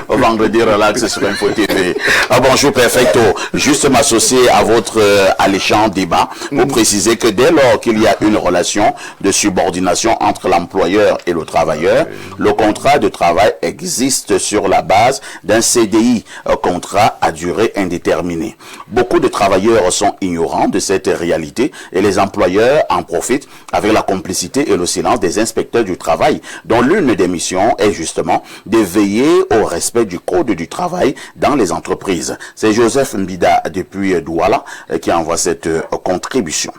Au vendredi relax sur Info TV. Ah, bonjour Perfecto. Juste m'associer à votre alléchant débat pour préciser que dès lors qu'il y a une relation de subordination entre l'employeur et le travailleur, le contrat de travail existe sur la base d'un CDI, contrat à durée indéterminée. Beaucoup de travailleurs sont ignorants de cette réalité et les employeurs en profitent avec la complicité et le silence des inspecteurs du travail, dont l'une des missions est justement de veiller au respect du code du travail dans les entreprises. C'est Joseph Mbida depuis Douala qui envoie cette contribution.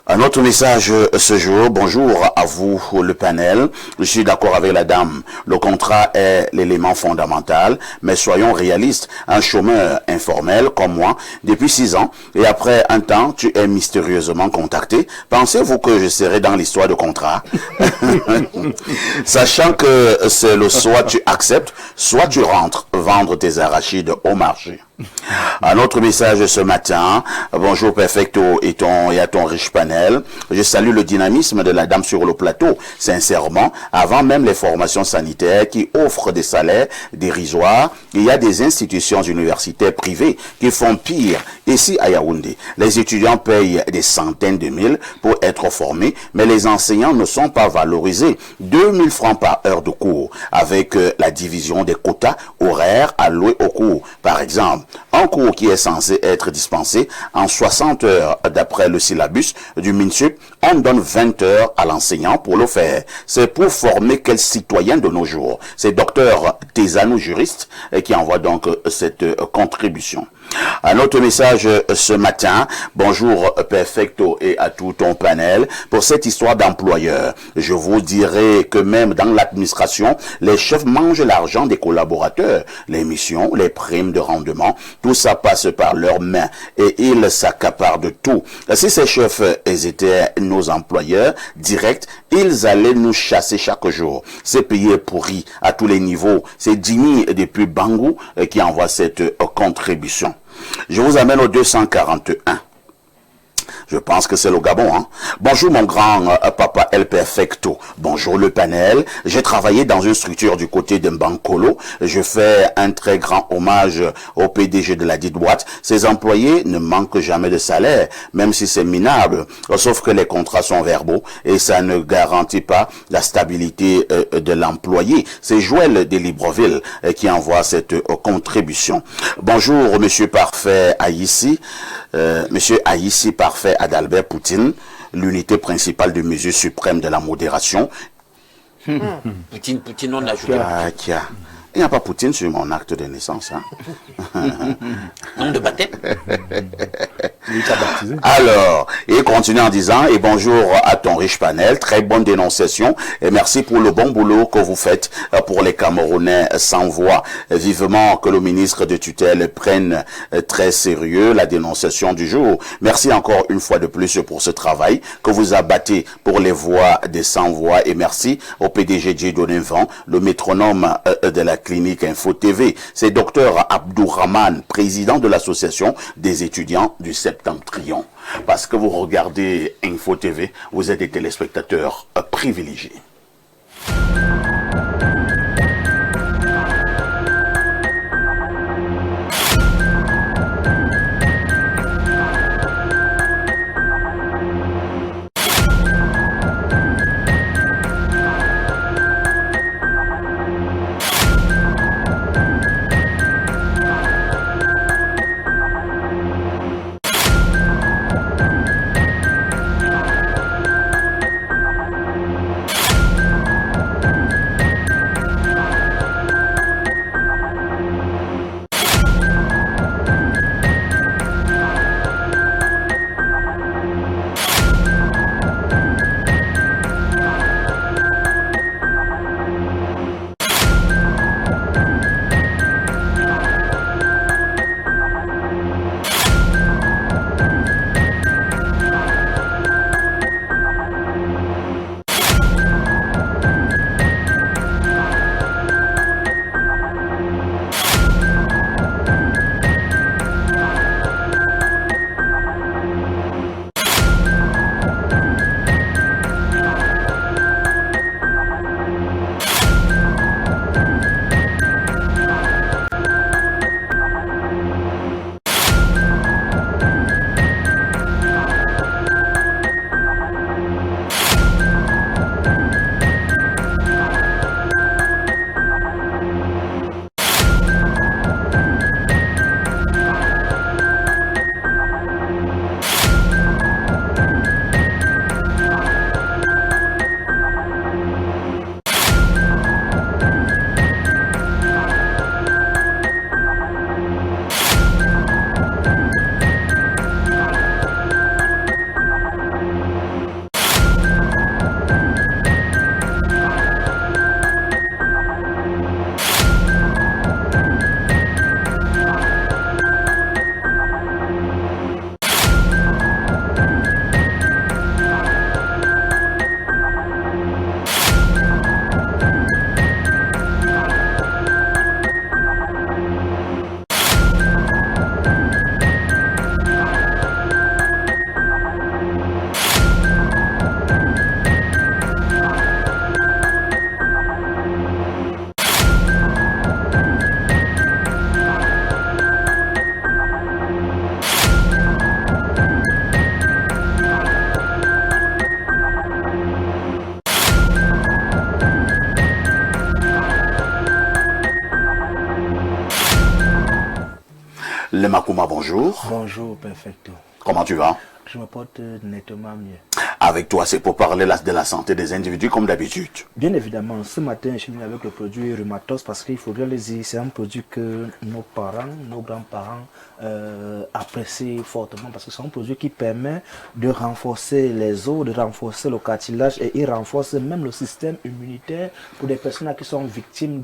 Un autre message ce jour. Bonjour à vous le panel. Je suis d'accord avec la dame. Le contrat est l'élément fondamental, mais soyons réalistes. Un chômeur informel comme moi, depuis 6 ans, et après un temps, tu es mystérieusement contacté. Pensez-vous que je serai dans l'histoire de contrat? Sachant que c'est le soit tu acceptes, soit tu rentres vendre tes arachides au marché. Un autre message ce matin. Bonjour Perfecto et à ton riche panel. Je salue le dynamisme de la dame sur le plateau. Sincèrement, avant même les formations sanitaires qui offrent des salaires dérisoires, il y a des institutions universitaires privées qui font pire. Ici à Yaoundé, les étudiants payent des centaines de mille pour être formés, mais les enseignants ne sont pas valorisés. 2000 francs par heure de cours, avec la division des quotas horaires alloués au cours. Par exemple, un cours qui est censé être dispensé en 60 heures d'après le syllabus du MINSUP, on donne 20 heures à l'enseignant pour le faire. C'est pour former quel citoyen de nos jours? C'est Dr Tezano, juriste, qui envoie donc cette contribution. Un autre message ce matin. Bonjour Perfecto et à tout ton panel. Pour cette histoire d'employeur, je vous dirais que même dans l'administration, les chefs mangent l'argent des collaborateurs. Les missions, les primes de rendement, tout ça passe par leurs mains et ils s'accaparent de tout. Si ces chefs étaient nos employeurs directs, ils allaient nous chasser chaque jour. C'est payé pourri à tous les niveaux. C'est Dini depuis Bangou qui envoie cette contribution. Je vous amène au 241. Je pense que c'est le Gabon. Hein? Bonjour mon grand papa El Perfecto. Bonjour le panel. J'ai travaillé dans une structure du côté de Mbankolo. Je fais un très grand hommage au PDG de la dite boîte. Ses employés ne manquent jamais de salaire, même si c'est minable. Sauf que les contrats sont verbaux et ça ne garantit pas la stabilité de l'employé. C'est Joël de Libreville qui envoie cette contribution. Bonjour monsieur Parfait Aïssi. Monsieur Aïssi Parfait Adalbert Poutine, l'unité principale de mesure suprême de la modération. Poutine, on a ajouté. Il n'y a pas Poutine sur mon acte de naissance. Hein? Nom de baptême. Alors, il continue en disant, et bonjour à ton riche panel, très bonne dénonciation, et merci pour le bon boulot que vous faites pour les Camerounais sans voix. Vivement que le ministre de tutelle prenne très sérieux la dénonciation du jour. Merci encore une fois de plus pour ce travail que vous abattez pour les voix des sans voix, et merci au PDG Dieudonné Van, le métronome de la clinique Info TV. C'est Dr Abdourahman, président de l'association des étudiants du Septentrion. Parce que vous regardez Info TV, vous êtes des téléspectateurs privilégiés. Le Makuma, bonjour. Bonjour, perfecto. Comment tu vas? Je me porte nettement mieux. Avec toi, c'est pour parler de la santé des individus comme d'habitude. Bien évidemment, ce matin, je suis venu avec le produit Rhumatos parce qu'il faudrait le dire, c'est un produit que nos parents, nos grands-parents apprécient fortement parce que c'est un produit qui permet de renforcer les os, de renforcer le cartilage et il renforce même le système immunitaire pour des personnes qui sont victimes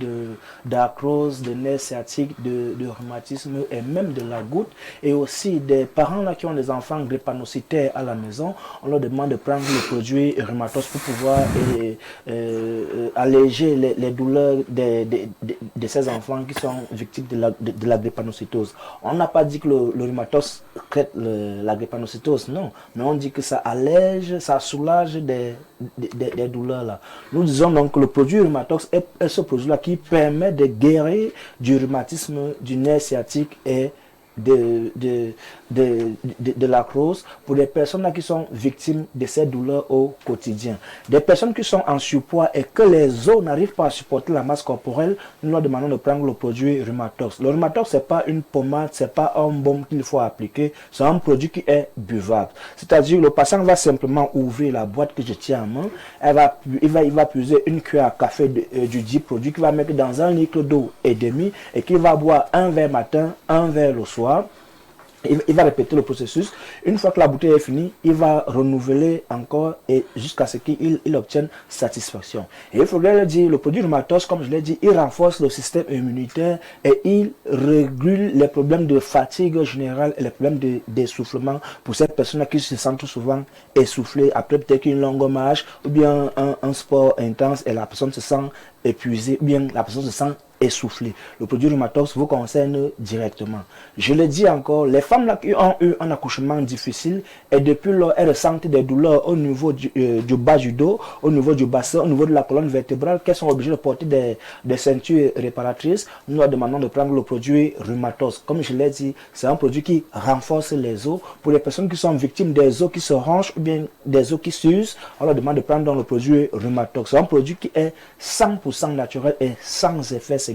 d'arthrose, de nerfs sciatiques, de rhumatisme et même de la goutte. Et aussi des parents là, qui ont des enfants drépanocytaires à la maison, on leur demande de prendre le produit Rhumatos pour pouvoir alléger les douleurs de ces enfants qui sont victimes de la drépanocytose. On n'a pas dit que le Rhumatos traite la drépanocytose, non, mais on dit que ça allège, ça soulage des douleurs là. Nous disons donc que le produit Rhumatos est ce produit-là qui permet de guérir du rhumatisme, du nerf sciatique et de l'arthrose pour des personnes là qui sont victimes de ces douleurs au quotidien. Des personnes qui sont en surpoids et que les os n'arrivent pas à supporter la masse corporelle, nous leur demandons de prendre le produit Rhumatos. Le Rhumatos, c'est pas une pommade, c'est pas un baume qu'il faut appliquer, c'est un produit qui est buvable. C'est-à-dire, le patient va simplement ouvrir la boîte que je tiens en main, il va puiser une cuillère à café du dit produit qu'il va mettre dans un litre d'eau et demi et qu'il va boire un verre matin, un verre le soir. Il va répéter le processus. Une fois que la bouteille est finie, il va renouveler encore et jusqu'à ce qu'il obtienne satisfaction. Et il faudrait le dire, le produit Rhumatos, comme je l'ai dit, il renforce le système immunitaire et il régule les problèmes de fatigue générale et les problèmes d'essoufflement pour ces personnes qui se sentent souvent essoufflées après peut-être une longue marche ou bien un sport intense et la personne se sent épuisée ou bien la personne se sent essoufflé. Le produit Rhumatos vous concerne directement. Je le dis encore, les femmes là qui ont eu un accouchement difficile et depuis lors elles ressentent des douleurs au niveau du bas du dos, au niveau du bassin, au niveau de la colonne vertébrale, qu'elles sont obligées de porter des ceintures réparatrices, nous leur demandons de prendre le produit Rhumatos. Comme je l'ai dit, c'est un produit qui renforce les os. Pour les personnes qui sont victimes des os qui se rongent ou bien des os qui s'usent, on leur demande de prendre le produit Rhumatos. C'est un produit qui est 100% naturel et sans effet secondaire.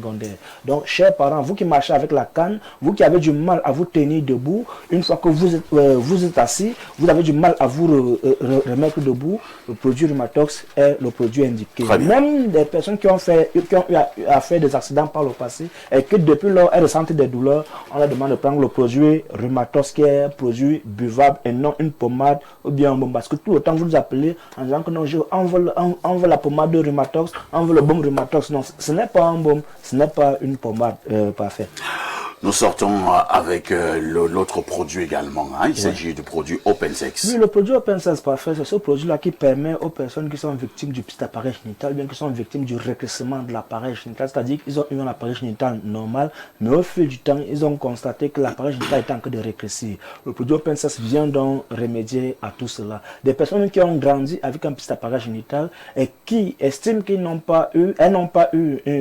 Donc, chers parents, vous qui marchez avec la canne, vous qui avez du mal à vous tenir debout, une fois que vous êtes assis, vous avez du mal à vous remettre debout, le produit Rhumatos est le produit indiqué. Même des personnes qui ont eu à faire des accidents par le passé et que depuis lors elles ressentent des douleurs, on leur demande de prendre le produit Rhumatos qui est un produit buvable et non une pommade ou bien un baume. Parce que tout le temps vous nous appelez en disant que non, on veut la pommade de Rhumatos, on veut le baume Rhumatos. Non, ce n'est pas un baume. Ce n'est pas une pommade parfaite. Nous sortons avec l'autre produit également. Hein. Il s'agit du produit OpenSex. Oui, le produit OpenSex parfait, c'est ce produit-là qui permet aux personnes qui sont victimes du petit appareil génital, bien qui sont victimes du rétrécissement de l'appareil génital, c'est-à-dire qu'ils ont eu un appareil génital normal, mais au fil du temps, ils ont constaté que l'appareil génital est en train de rétrécir. Le produit OpenSex vient donc remédier à tout cela. Des personnes qui ont grandi avec un petit appareil génital et qui estiment qu'elles n'ont pas eu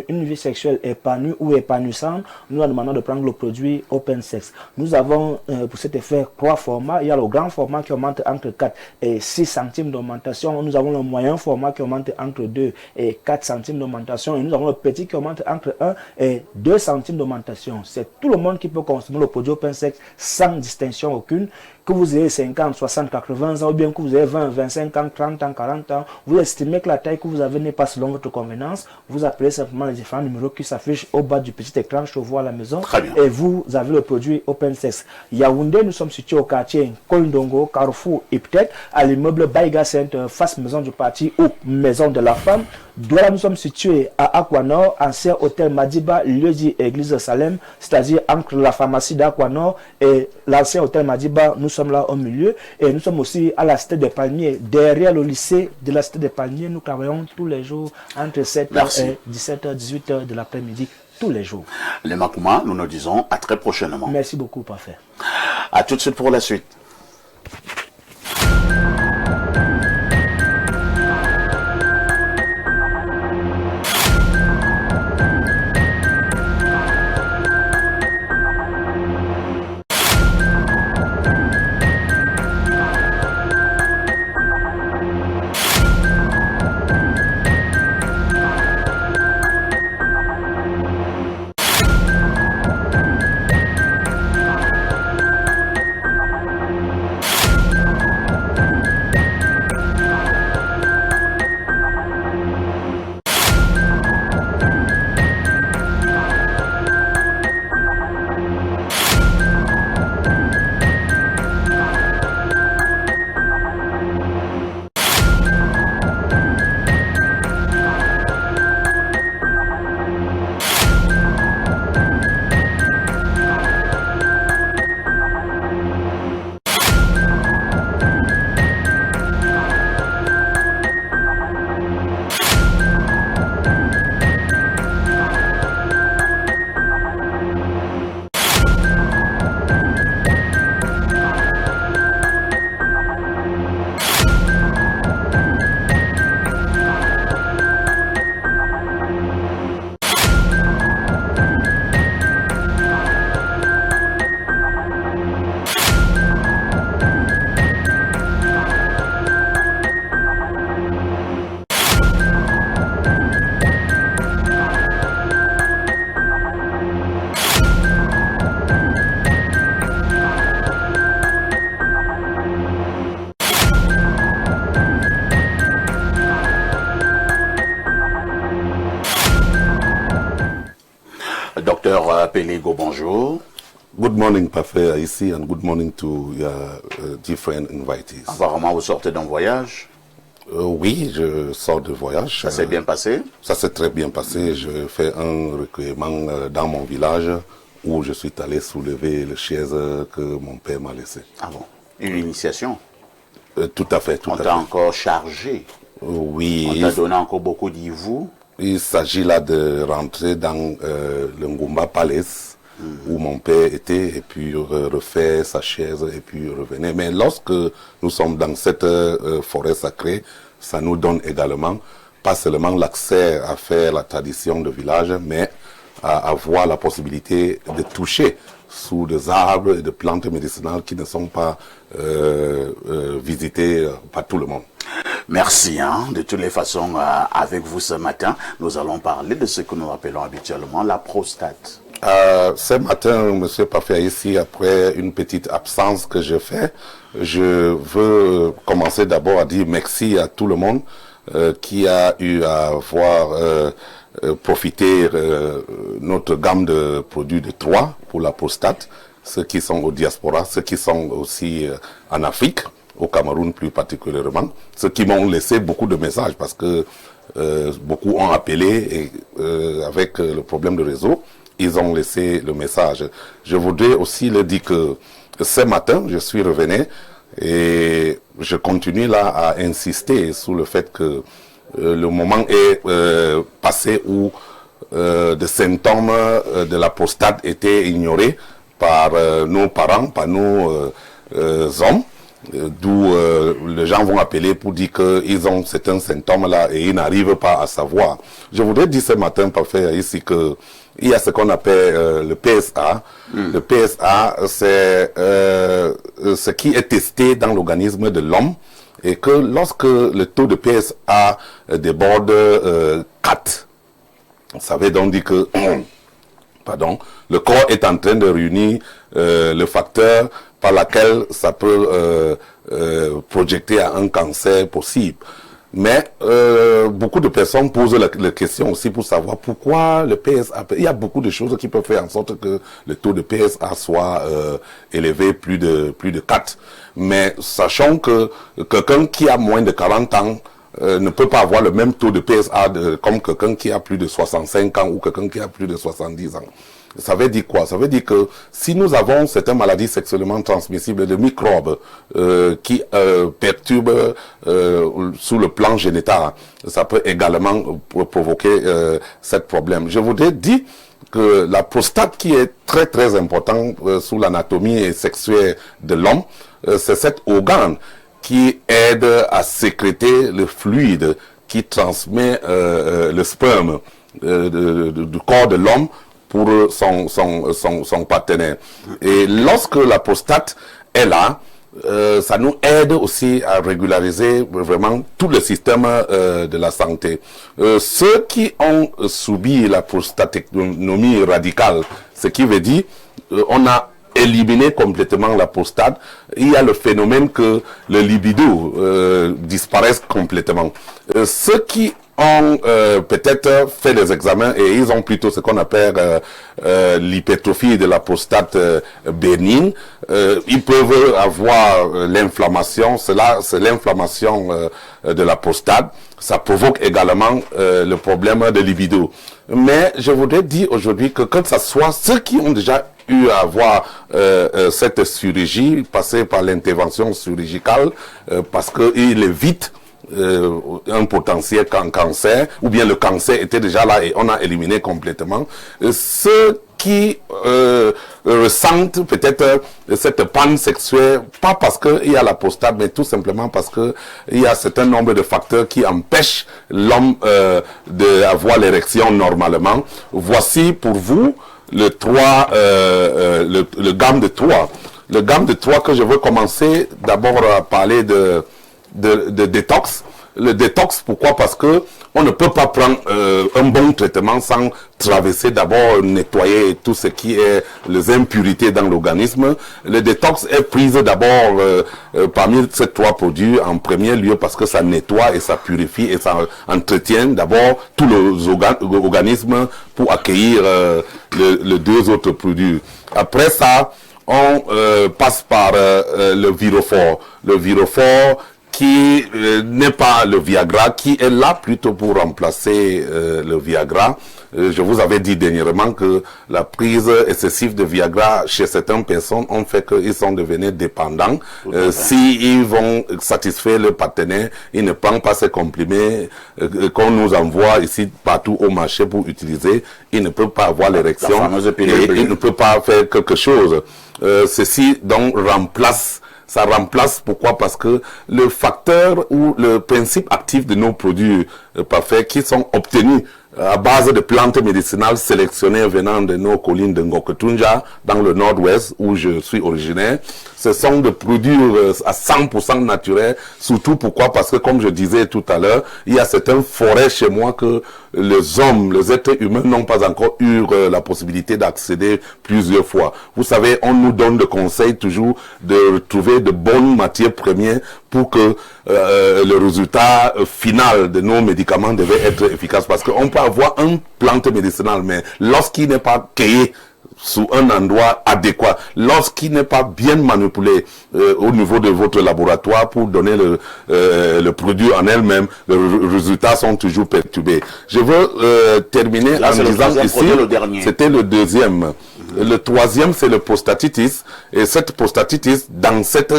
une vie sexuelle épanouie ou épanouissante, nous leur demandons de prendre le produit OpenSex. Nous avons pour cet effet 3 formats. Il y a le grand format qui augmente entre 4 et 6 centimes d'augmentation. Nous avons le moyen format qui augmente entre 2 et 4 centimes d'augmentation. Et nous avons le petit qui augmente entre 1 et 2 centimes d'augmentation. C'est tout le monde qui peut consommer le produit OpenSex sans distinction aucune. Que vous ayez 50, 60, 80 ans, ou bien que vous ayez 20, 25 ans, 30 ans, 40 ans, vous estimez que la taille que vous avez n'est pas selon votre convenance, vous appelez simplement les différents numéros qui s'affichent au bas du petit écran chez vous à la maison. Et vous avez le produit OpenSex. Yaoundé, nous sommes situés au quartier Kolndongo, Carrefour et peut-être à l'immeuble Baïga Center, face maison du parti ou maison de la femme. Douala, nous sommes situés à Aquanor, ancien hôtel Madiba, lieu dit église de Salem, c'est-à-dire entre la pharmacie d'Aquanor et l'ancien hôtel Madiba, nous sommes là au milieu. Et nous sommes aussi à la Cité des Palmiers, derrière le lycée de la Cité des Palmiers. Nous travaillons tous les jours entre 7h et 17h, 18h de l'après-midi, tous les jours. Les Makuma, nous nous disons à très prochainement. Merci beaucoup, parfait. À tout de suite pour la suite. bonjour. Good morning, Parfait, ici, and good morning to your different invitees. Apparemment, vous sortez d'un voyage. Oui, je sors de voyage. Ça s'est bien passé? Ça s'est très bien passé. Je fais un recueillement dans mon village où je suis allé soulever les chaises que mon père m'a laissées. Ah bon? Une initiation? Tout à fait, tout On à fait. t'a encore chargé? Oui. On t'a donné encore beaucoup d'ivou? Il s'agit là de rentrer dans le Ngumba Palace où mon père était et puis refaire sa chaise et puis revenir. Mais lorsque nous sommes dans cette forêt sacrée, ça nous donne également pas seulement l'accès à faire la tradition de village, mais à avoir la possibilité de toucher sous des arbres et des plantes médicinales qui ne sont pas visitées par tout le monde. Merci. De toutes les façons, avec vous ce matin, nous allons parler de ce que nous appelons habituellement la prostate. Ce matin, Monsieur Parfait, ici, après une petite absence que je fais, je veux commencer d'abord à dire merci à tout le monde qui a eu à voir profiter notre gamme de produits de Troyes pour la prostate, ceux qui sont au diaspora, ceux qui sont aussi en Afrique, au Cameroun plus particulièrement, ceux qui m'ont laissé beaucoup de messages parce que beaucoup ont appelé et avec le problème de réseau, ils ont laissé le message. Je voudrais aussi leur dire que ce matin, je suis revenu et je continue là à insister sur le fait que le moment est passé où des symptômes de la prostate étaient ignorés par nos parents, par nos hommes, d'où les gens vont appeler pour dire qu'ils ont certains symptômes-là et ils n'arrivent pas à savoir. Je voudrais dire ce matin, Parfait, ici que il y a ce qu'on appelle le PSA. Le PSA, c'est ce qui est testé dans l'organisme de l'homme et que lorsque le taux de PSA déborde 4, ça veut donc dire que pardon, le corps est en train de réunir le facteur par lequel ça peut projeter à un cancer possible. Mais beaucoup de personnes posent la question aussi pour savoir pourquoi le PSA... Il y a beaucoup de choses qui peuvent faire en sorte que le taux de PSA soit élevé plus de 4. Mais sachant que quelqu'un qui a moins de 40 ans ne peut pas avoir le même taux de PSA comme quelqu'un qui a plus de 65 ans ou quelqu'un qui a plus de 70 ans. Ça veut dire quoi? Ça veut dire que si nous avons certaines maladies sexuellement transmissibles, de microbes qui perturbent sous le plan génital, ça peut également provoquer ce problème. Je voudrais dire que la prostate qui est très très importante sous l'anatomie sexuelle de l'homme, c'est cet organe qui aide à sécréter le fluide qui transmet le sperme du corps de l'homme pour son partenaire. Et lorsque la prostate est là, ça nous aide aussi à régulariser vraiment tout le système de la santé. Ceux qui ont subi la prostatectomie radicale, ce qui veut dire on a éliminé complètement la prostate, il y a le phénomène que le libido disparaisse complètement. Ceux qui ont peut-être fait des examens et ils ont plutôt ce qu'on appelle l'hypertrophie de la prostate bénigne, ils peuvent avoir l'inflammation, c'est l'inflammation de la prostate, ça provoque également le problème de libido. Mais je voudrais dire aujourd'hui que quand ça soit ceux qui ont déjà eu à avoir cette chirurgie, passer par l'intervention chirurgicale, parce qu'il évite un potentiel cancer, ou bien le cancer était déjà là et on a éliminé complètement. Ceux qui ressentent peut-être cette panne sexuelle, pas parce qu'il y a la prostate, mais tout simplement parce qu'il y a un certain nombre de facteurs qui empêchent l'homme d'avoir l'érection normalement. Voici pour vous le gamme de Troyes. Le gamme de Troyes que je veux commencer d'abord à parler de détox. le détox. Pourquoi? Parce que on ne peut pas prendre un bon traitement sans traverser d'abord, nettoyer tout ce qui est les impurités dans l'organisme. Le détox est prise d'abord parmi ces 3 produits en premier lieu parce que ça nettoie et ça purifie et ça entretient d'abord tous les organismes pour accueillir les 2 autres produits. Après ça, on passe par le Virofor. Le Virofor qui n'est pas le Viagra, qui est là plutôt pour remplacer le Viagra. Je vous avais dit dernièrement que la prise excessive de Viagra chez certaines personnes ont fait qu'ils sont devenus dépendants. S'ils vont satisfaire le partenaire, ils ne prennent pas ces comprimés qu'on nous envoie ici partout au marché pour utiliser. Ils ne peuvent pas avoir l'érection et ils ne peuvent pas faire quelque chose. Ceci donc remplace. Ça remplace, pourquoi? Parce que le facteur ou le principe actif de nos produits parfaits qui sont obtenus à base de plantes médicinales sélectionnées venant de nos collines de Ngoketunja, dans le nord-ouest où je suis originaire. Ce sont des produits à 100% naturels, surtout pourquoi? Parce que comme je disais tout à l'heure, il y a certaines forêts chez moi que les hommes, les êtres humains n'ont pas encore eu la possibilité d'accéder plusieurs fois. Vous savez, on nous donne des conseils toujours de trouver de bonnes matières premières pour que le résultat final de nos médicaments devait être efficace. Parce qu'on peut avoir une plante médicinale, mais lorsqu'il n'est pas cueilli sous un endroit adéquat, lorsqu'il n'est pas bien manipulé au niveau de votre laboratoire pour donner le produit en elle-même, les résultats sont toujours perturbés. Je veux terminer en disant ici, c'était le deuxième. Le troisième, c'est le prostatitis. Et cette prostatitis, dans cette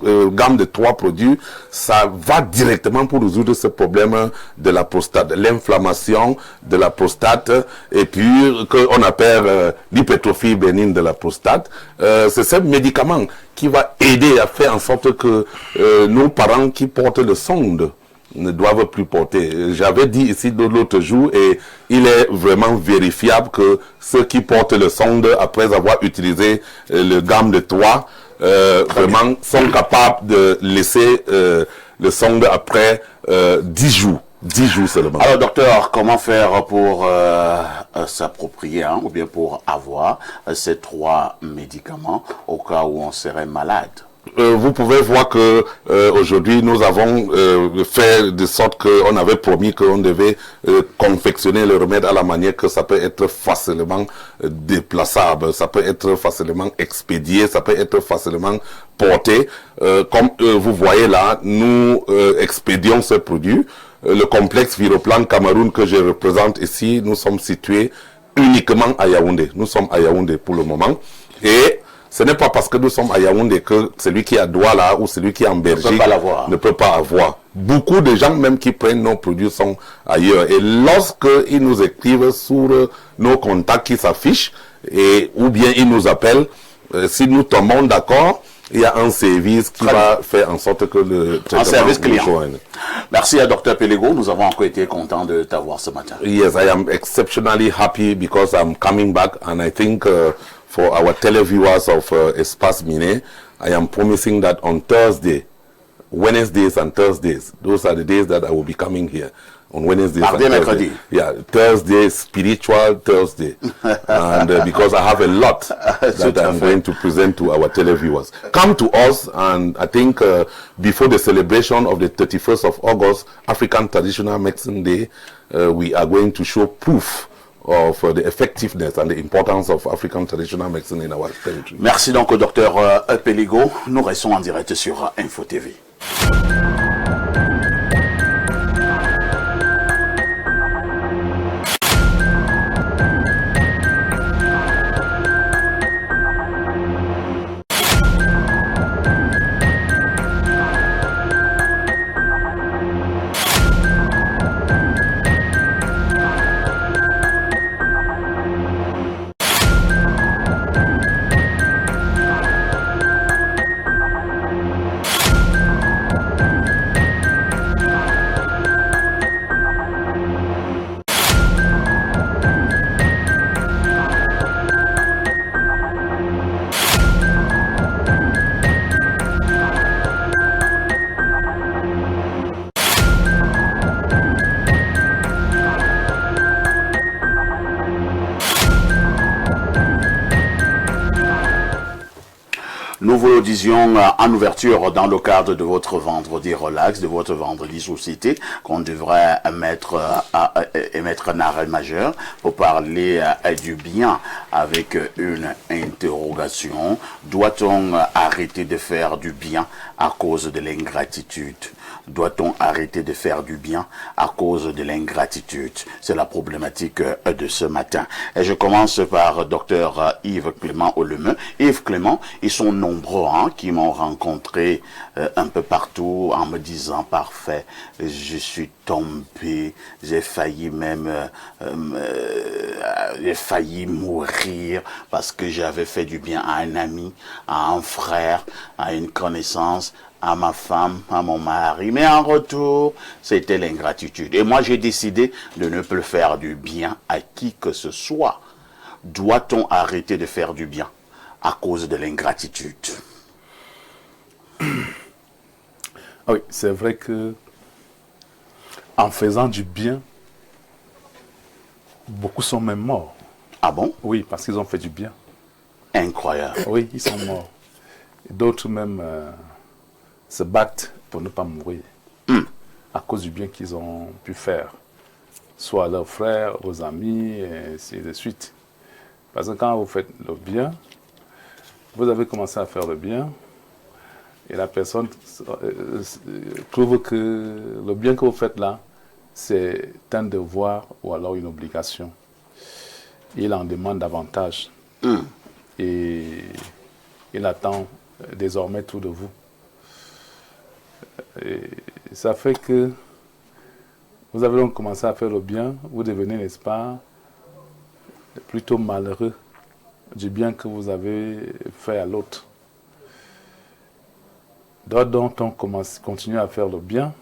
gamme de 3 produits, ça va directement pour résoudre ce problème de la prostate, l'inflammation de la prostate, et puis qu'on appelle l'hypertrophie bénigne de la prostate. C'est ce médicament qui va aider à faire en sorte que nos parents qui portent le sonde ne doivent plus porter. J'avais dit ici de l'autre jour et il est vraiment vérifiable que ceux qui portent le sonde après avoir utilisé le gamme de 3 vraiment sont capables de laisser le sonde après 10 jours. 10 jours seulement. Alors docteur, comment faire pour s'approprier ou bien pour avoir ces 3 médicaments au cas où on serait malade? Vous pouvez voir que aujourd'hui nous avons fait de sorte qu'on avait promis qu'on devait confectionner le remède à la manière que ça peut être facilement déplaçable, ça peut être facilement expédié, ça peut être facilement porté. Comme vous voyez là, nous expédions ce produit. Le complexe Viroplan Cameroun que je représente ici, nous sommes situés uniquement à Yaoundé. Nous sommes à Yaoundé pour le moment. Et ce n'est pas parce que nous sommes à Yaoundé que celui qui est à Douala ou celui qui est en Belgique ne peut pas avoir. Beaucoup de gens même qui prennent nos produits sont ailleurs. Et lorsqu'ils nous écrivent sur nos contacts qui s'affichent, ou bien ils nous appellent, si nous tombons d'accord, il y a un service qui va faire en sorte que le traitement service client. Merci à Dr Pelego. Nous avons encore été contents de t'avoir ce matin. Yes, I am exceptionally happy because I'm coming back, and I think for our televiewers of Espace Miné, I am promising that on Thursday, Wednesdays and Thursdays, those are the days that I will be coming here. On Wednesdays and Thursday. Yeah, Thursday, spiritual Thursday. And because I have a lot that I'm going to present to our televiewers. Come to us, and I think before the celebration of the 31st of August, African Traditional Medicine Day, we are going to show proof of the effectiveness and the importance of African traditional medicine in our territory. Merci donc au docteur Pelego. Nous restons en direct sur Info TV. Nous vous le disions en ouverture dans le cadre de votre vendredi relax, de votre vendredi société, qu'on devrait émettre un arrêt majeur pour parler du bien avec une interrogation. Doit-on arrêter de faire du bien à cause de l'ingratitude? Doit-on arrêter de faire du bien à cause de l'ingratitude? C'est la problématique de ce matin. Et je commence par Dr Yves Clément Ollemeux. Yves Clément, ils sont nombreux qui m'ont rencontré un peu partout en me disant parfait, je suis tombé, j'ai failli même mourir parce que j'avais fait du bien à un ami, à un frère, à une connaissance, à ma femme, à mon mari, mais en retour, c'était l'ingratitude. Et moi, j'ai décidé de ne plus faire du bien à qui que ce soit. Doit-on arrêter de faire du bien à cause de l'ingratitude? Oui, c'est vrai que en faisant du bien, beaucoup sont même morts. Ah bon? Oui, parce qu'ils ont fait du bien. Incroyable. Oui, ils sont morts. D'autres même se battent pour ne pas mourir à cause du bien qu'ils ont pu faire, soit à leurs frères, aux amis, et ainsi de suite. Parce que quand vous faites le bien, vous avez commencé à faire le bien, et la personne trouve que le bien que vous faites là, c'est un devoir ou alors une obligation. Il en demande davantage. Et il attend désormais tout de vous. Et ça fait que vous avez donc commencé à faire le bien, vous devenez, n'est-ce pas, plutôt malheureux du bien que vous avez fait à l'autre. Donc on continue à faire le bien.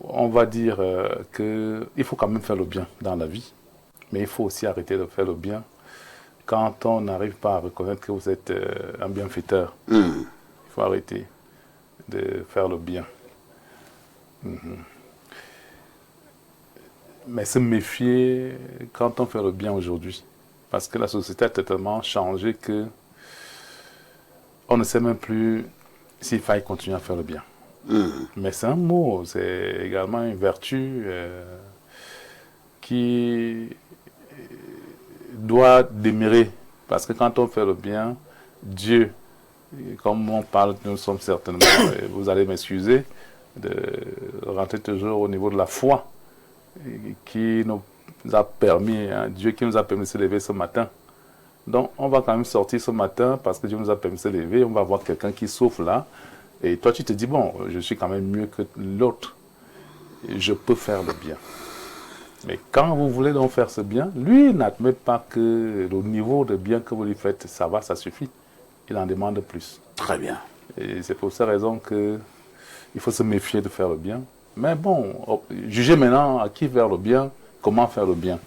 On va dire qu'il faut quand même faire le bien dans la vie, mais il faut aussi arrêter de faire le bien quand on n'arrive pas à reconnaître que vous êtes un bienfaiteur. Il faut arrêter de faire le bien. Mais se méfier quand on fait le bien aujourd'hui. Parce que la société a tellement changé que on ne sait même plus s'il faille continuer à faire le bien. Mais c'est un mot, c'est également une vertu qui doit demeurer. Parce que quand on fait le bien, Dieu, comme on parle, nous sommes certainement, vous allez m'excuser, de rentrer toujours au niveau de la foi qui nous a permis, Dieu qui nous a permis de se lever ce matin. Donc on va quand même sortir ce matin parce que Dieu nous a permis de se lever, on va voir quelqu'un qui souffre là, et toi tu te dis, bon, je suis quand même mieux que l'autre, je peux faire le bien. Mais quand vous voulez donc faire ce bien, lui n'admet pas que le niveau de bien que vous lui faites, ça va, ça suffit. Il en demande plus. Très bien. Et c'est pour cette raison qu'il faut se méfier de faire le bien. Mais bon, jugez maintenant à qui faire le bien, comment faire le bien.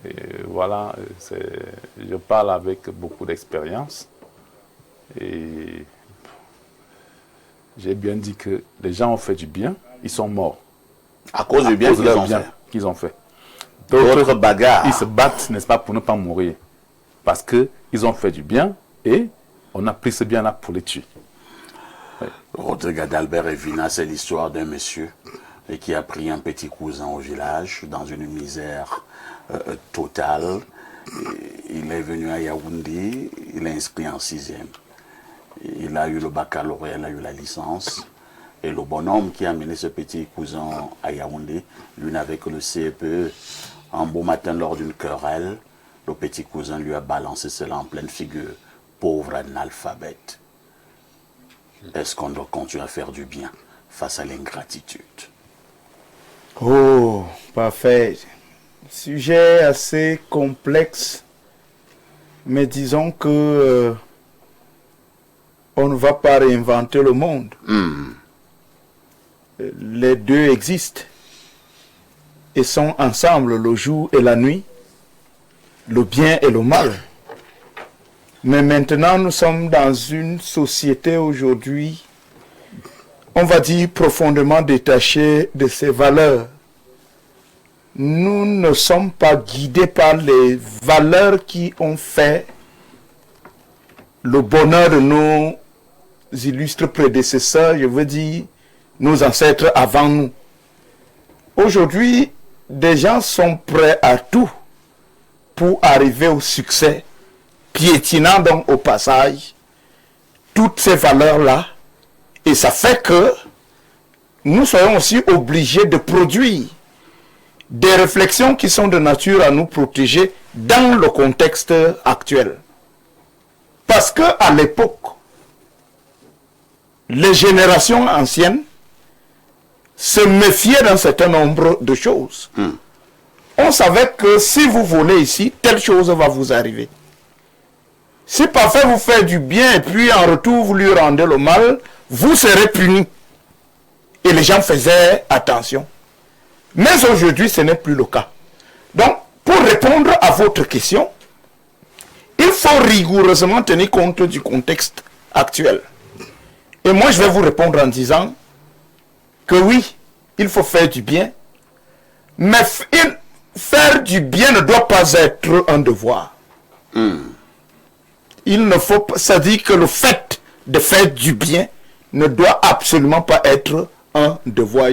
Et voilà, je parle avec beaucoup d'expérience. Et j'ai bien dit que les gens ont fait du bien, ils sont morts. À cause du bien qu'ils ont fait. D'autres bagarres. Ils se battent, n'est-ce pas, pour ne pas mourir. Parce qu'ils ont fait du bien et on a pris ce bien-là pour les tuer. Ouais. Rodrigue d'Albert et Vina, c'est l'histoire d'un monsieur qui a pris un petit cousin au village dans une misère totale. Il est venu à Yaoundé, il est inscrit en 6e. Il a eu le baccalauréat, il a eu la licence. Et le bonhomme qui a amené ce petit cousin à Yaoundé, lui n'avait que le CEPE. Un beau matin, lors d'une querelle, le petit cousin lui a balancé cela en pleine figure. Pauvre analphabète. Est-ce qu'on doit continuer à faire du bien face à l'ingratitude? Oh, parfait. Sujet assez complexe, mais disons que on ne va pas réinventer le monde. Les deux existent et sont ensemble le jour et la nuit, le bien et le mal. Mais maintenant, nous sommes dans une société aujourd'hui, on va dire profondément détachée de ses valeurs. Nous ne sommes pas guidés par les valeurs qui ont fait le bonheur de nos illustres prédécesseurs, je veux dire, nos ancêtres avant nous. Aujourd'hui, des gens sont prêts à tout pour arriver au succès, piétinant donc au passage toutes ces valeurs-là. Et ça fait que nous soyons aussi obligés de produire des réflexions qui sont de nature à nous protéger dans le contexte actuel. Parce que à l'époque, les générations anciennes se méfiaient d'un certain nombre de choses. On savait que si vous volez ici, telle chose va vous arriver. Si parfois vous faites du bien et puis en retour vous lui rendez le mal, vous serez puni. Et les gens faisaient attention. Mais aujourd'hui, ce n'est plus le cas. Donc, pour répondre à votre question, il faut rigoureusement tenir compte du contexte actuel. Et moi, je vais vous répondre en disant que oui, il faut faire du bien, mais faire du bien ne doit pas être un devoir. Il ne faut pas, ça dit que le fait de faire du bien ne doit absolument pas être un devoir.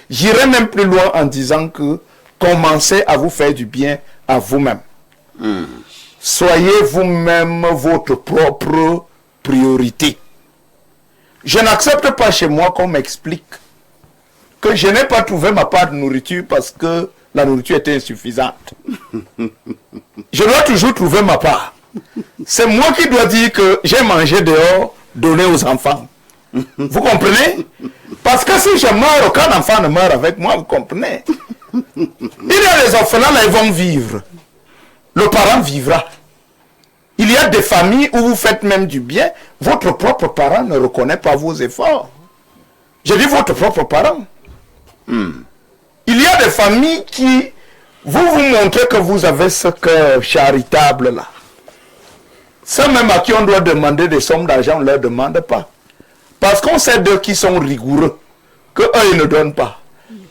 J'irai même plus loin en disant que commencez à vous faire du bien à vous-même. Soyez vous-même votre propre priorité. Je n'accepte pas chez moi qu'on m'explique que je n'ai pas trouvé ma part de nourriture parce que la nourriture était insuffisante. Je dois toujours trouver ma part. C'est moi qui dois dire que j'ai mangé dehors, donné aux enfants. Vous comprenez? Parce que si je meurs, aucun enfant ne meurt avec moi, vous comprenez? Il y a les orphelins, là, ils vont vivre. Le parent vivra. Il y a des familles où vous faites même du bien, votre propre parent ne reconnaît pas vos efforts. Je dis votre propre parent. Il y a des familles qui vous montrez que vous avez ce cœur charitable là. Ceux même à qui on doit demander des sommes d'argent, on ne leur demande pas. Parce qu'on sait d'eux qui sont rigoureux, qu'eux ils ne donnent pas.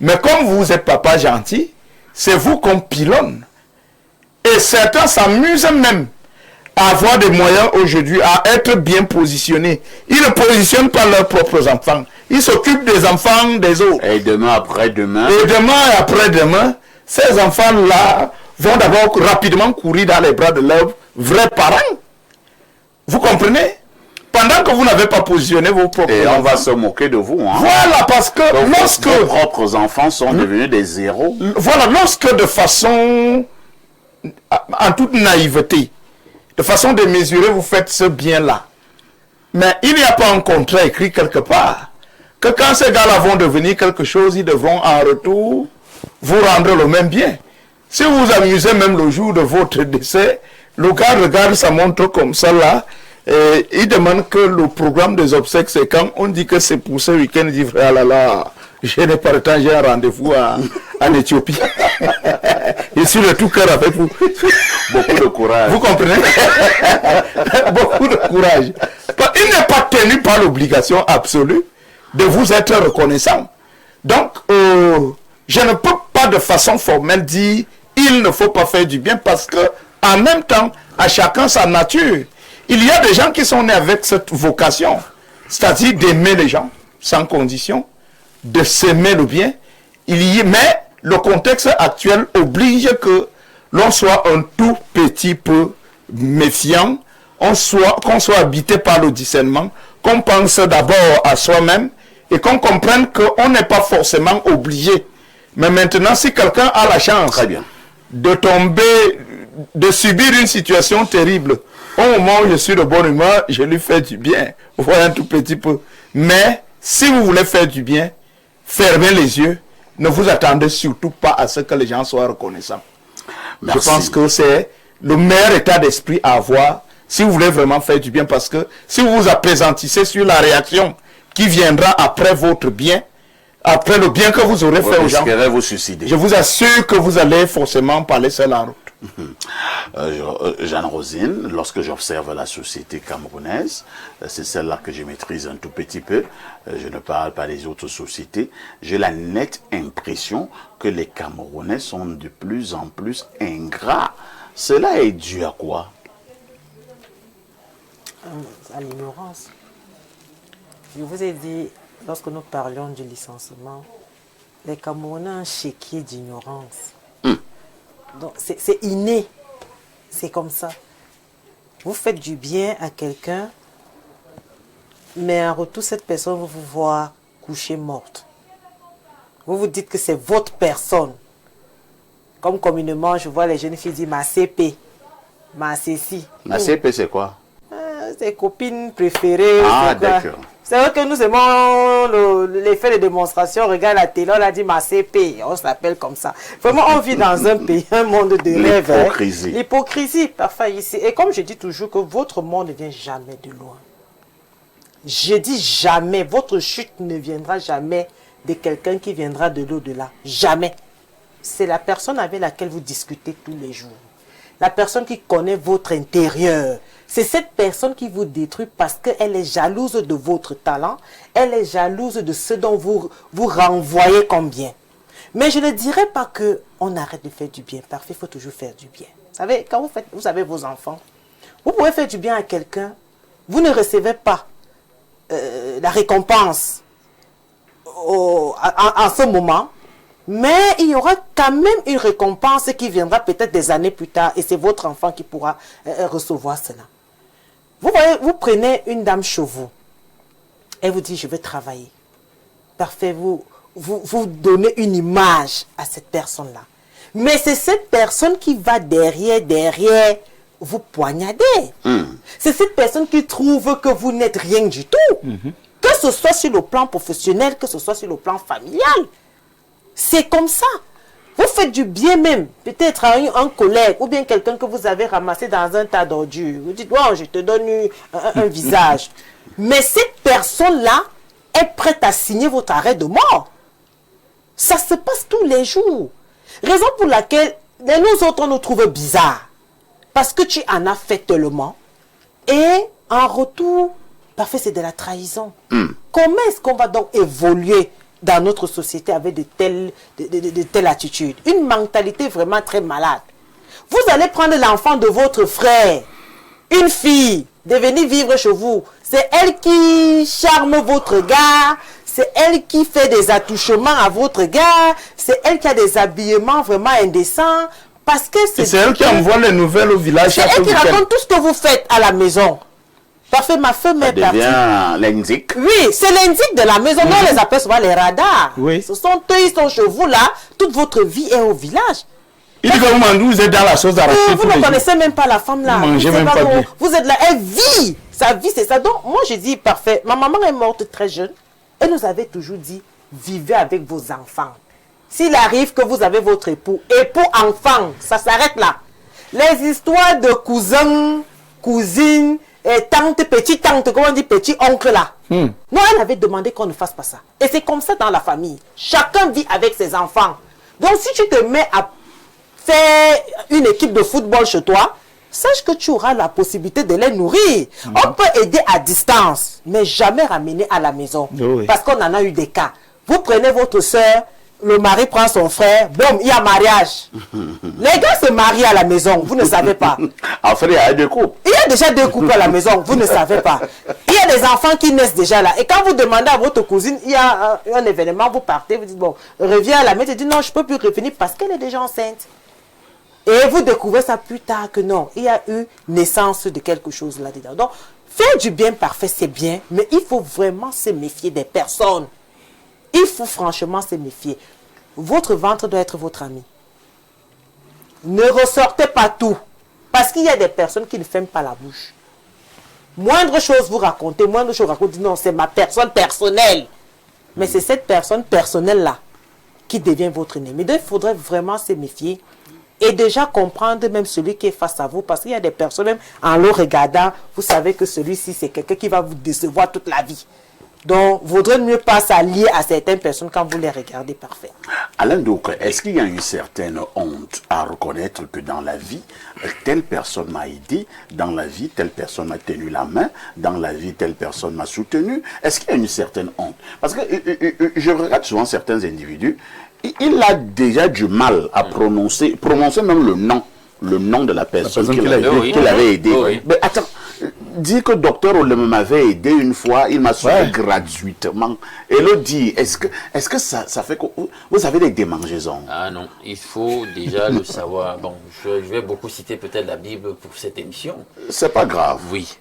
Mais comme vous êtes papa gentil, c'est vous qu'on pilonne. Et certains s'amusent même à avoir des moyens aujourd'hui, à être bien positionnés. Ils ne positionnent pas leurs propres enfants. Ils s'occupent des enfants des autres. Et demain, après-demain. Et demain et après-demain, ces enfants-là vont d'abord rapidement courir dans les bras de leurs vrais parents. Vous comprenez? Pendant que vous n'avez pas positionné vos propres enfants. Et on va se moquer de vous. Hein? Voilà, parce que lorsque vos propres enfants sont devenus des héros. Voilà, lorsque de façon, en toute naïveté, de façon démesurée, vous faites ce bien-là. Mais il n'y a pas un contrat écrit quelque part. Que quand ces gars-là vont devenir quelque chose, ils devront en retour vous rendre le même bien. Si vous vous amusez même le jour de votre décès, le gars regarde sa montre comme ça là, et il demande que le programme des obsèques, c'est quand on dit que c'est pour ce week-end, il dit ah là là, je n'ai pas le temps, j'ai un rendez-vous en Éthiopie. Je suis de tout cœur avec vous. Beaucoup de courage. Vous comprenez? Beaucoup de courage. Il n'est pas tenu par l'obligation absolue de vous être reconnaissant. Donc, je ne peux pas de façon formelle dire il ne faut pas faire du bien parce que en même temps, à chacun sa nature. Il y a des gens qui sont nés avec cette vocation, c'est-à-dire d'aimer les gens sans condition, de s'aimer le bien. Mais le contexte actuel oblige que l'on soit un tout petit peu méfiant, qu'on soit habité par le discernement, qu'on pense d'abord à soi-même et qu'on comprenne qu'on n'est pas forcément obligé. Mais maintenant, si quelqu'un a la chance de tomber, de subir une situation terrible, au moment où je suis de bonne humeur, je lui fais du bien. Voilà un tout petit peu. Mais si vous voulez faire du bien, fermez les yeux. Ne vous attendez surtout pas à ce que les gens soient reconnaissants. Merci. Je pense que c'est le meilleur état d'esprit à avoir si vous voulez vraiment faire du bien. Parce que si vous vous apaisantissez sur la réaction qui viendra après votre bien, après le bien que vous aurez fait aux gens, vous suicider. Je vous assure que vous allez forcément parler seul en route. Jeanne Rosine, lorsque j'observe la société camerounaise, c'est celle-là que je maîtrise un tout petit peu, je ne parle pas des autres sociétés, j'ai la nette impression que les Camerounais sont de plus en plus ingrats. Cela est dû à quoi? à l'ignorance. Je vous ai dit, lorsque nous parlions du licenciement, les Camerounais ont un chéquier d'ignorance. Donc, c'est inné. C'est comme ça. Vous faites du bien à quelqu'un, mais en retour, cette personne va vous voir coucher morte. Vous vous dites que c'est votre personne. Comme communément, je vois les jeunes filles dire ma CP, ma CC. Ma CP, c'est quoi? C'est copines préférées. Ah, d'accord. C'est vrai que nous aimons l'effet de démonstration. On regarde la télé, on a dit ma CP. On s'appelle comme ça. Vraiment, on vit dans un pays, un monde de rêve. L'hypocrisie. L'hypocrisie, parfois ici. Et comme je dis toujours que votre monde ne vient jamais de loin. Je dis jamais, votre chute ne viendra jamais de quelqu'un qui viendra de l'au-delà. Jamais. C'est la personne avec laquelle vous discutez tous les jours. La personne qui connaît votre intérieur. C'est cette personne qui vous détruit parce qu'elle est jalouse de votre talent. Elle est jalouse de ce dont vous renvoyez comme bien. Mais je ne dirais pas qu'on arrête de faire du bien. Parfait, il faut toujours faire du bien. Vous savez, quand vous avez vos enfants, vous pouvez faire du bien à quelqu'un. Vous ne recevez pas la récompense en ce moment. Mais il y aura quand même une récompense qui viendra peut-être des années plus tard. Et c'est votre enfant qui pourra recevoir cela. Vous voyez, vous prenez une dame chevaux. Elle vous dit, je vais travailler. Parfait, vous donnez une image à cette personne-là. Mais c'est cette personne qui va derrière vous poignarder. C'est cette personne qui trouve que vous n'êtes rien du tout. Que ce soit sur le plan professionnel, que ce soit sur le plan familial. C'est comme ça. Vous faites du bien même. Peut-être à un collègue ou bien quelqu'un que vous avez ramassé dans un tas d'ordures. Vous dites, wow, je te donne un visage. Mais cette personne-là est prête à signer votre arrêt de mort. Ça se passe tous les jours. Raison pour laquelle nous autres, on nous trouve bizarres. Parce que tu en as fait tellement. Et en retour, parfait, c'est de la trahison. Comment est-ce qu'on va donc évoluer dans notre société avec de telles attitudes? Une mentalité vraiment très malade. Vous allez prendre l'enfant de votre frère, une fille, de venir vivre chez vous. C'est elle qui charme votre gars, c'est elle qui fait des attouchements à votre gars, c'est elle qui a des habillements vraiment indécents. Parce que c'est elle qui envoie les nouvelles au village. C'est elle qui raconte tout ce que vous faites à la maison. Parfait, ma femme est partie. Ça devient l'indique. Oui, c'est l'indique de la maison. Nous, on les appelle souvent les radars. Oui. Ce sont eux, ils sont chez vous là. Toute votre vie est au village. Il va vous manger, vous êtes dans la chose arrachée. Vous ne connaissez même pas la femme là. Vous mangez même pas bien. Vous êtes là, elle vit. Sa vie, c'est ça. Donc, moi, je dis, parfait. Ma maman est morte très jeune. Elle nous avait toujours dit, vivez avec vos enfants. S'il arrive que vous avez votre époux, enfant, ça s'arrête là. Les histoires de cousins, cousines, tante, petite tante, comment on dit, petit oncle là. Non, elle avait demandé qu'on ne fasse pas ça. Et c'est comme ça dans la famille. Chacun vit avec ses enfants. Donc si tu te mets à faire une équipe de football chez toi, sache que tu auras la possibilité de les nourrir. On peut aider à distance, mais jamais ramener à la maison. Oui. Parce qu'on en a eu des cas. Vous prenez votre soeur, le mari prend son frère, boum, il y a mariage. Les gars se marient à la maison, vous ne savez pas. En fait, il y a deux couples. Il y a déjà deux couples à la maison, vous ne savez pas. Il y a des enfants qui naissent déjà là. Et quand vous demandez à votre cousine, il y a un événement, vous partez, vous dites, bon, reviens à la maison, elle dit, non, je ne peux plus revenir parce qu'elle est déjà enceinte. Et vous découvrez ça plus tard que non, il y a eu naissance de quelque chose là-dedans. Donc, faire du bien parfait, c'est bien, mais il faut vraiment se méfier des personnes. Il faut franchement se méfier. Votre ventre doit être votre ami. Ne ressortez pas tout. Parce qu'il y a des personnes qui ne ferment pas la bouche. Moindre chose vous racontez, moindre chose vous racontez, non, c'est ma personne personnelle. Mais c'est cette personne personnelle-là qui devient votre ennemi. Donc, il faudrait vraiment se méfier. Et déjà comprendre même celui qui est face à vous. Parce qu'il y a des personnes, même en le regardant, vous savez que celui-ci, c'est quelqu'un qui va vous décevoir toute la vie. Donc, vaudrait mieux pas s'allier à certaines personnes quand vous les regardez parfait. Alain Douka, est-ce qu'il y a une certaine honte à reconnaître que dans la vie, telle personne m'a aidé, dans la vie, telle personne m'a tenu la main, dans la vie, telle personne m'a soutenu? Est-ce qu'il y a une certaine honte? Parce que je regarde souvent certains individus, il a déjà du mal à prononcer même le nom de la personne qu'il avait aidé. Oui. Mais attends, dit que docteur Olem m'avait aidé une fois, il m'a soigné gratuitement. Et l'autre dit, est-ce que ça fait que vous avez des démangeaisons? Ah non, il faut déjà le savoir. Bon, je vais beaucoup citer peut-être la Bible pour cette émission. C'est pas grave. Oui.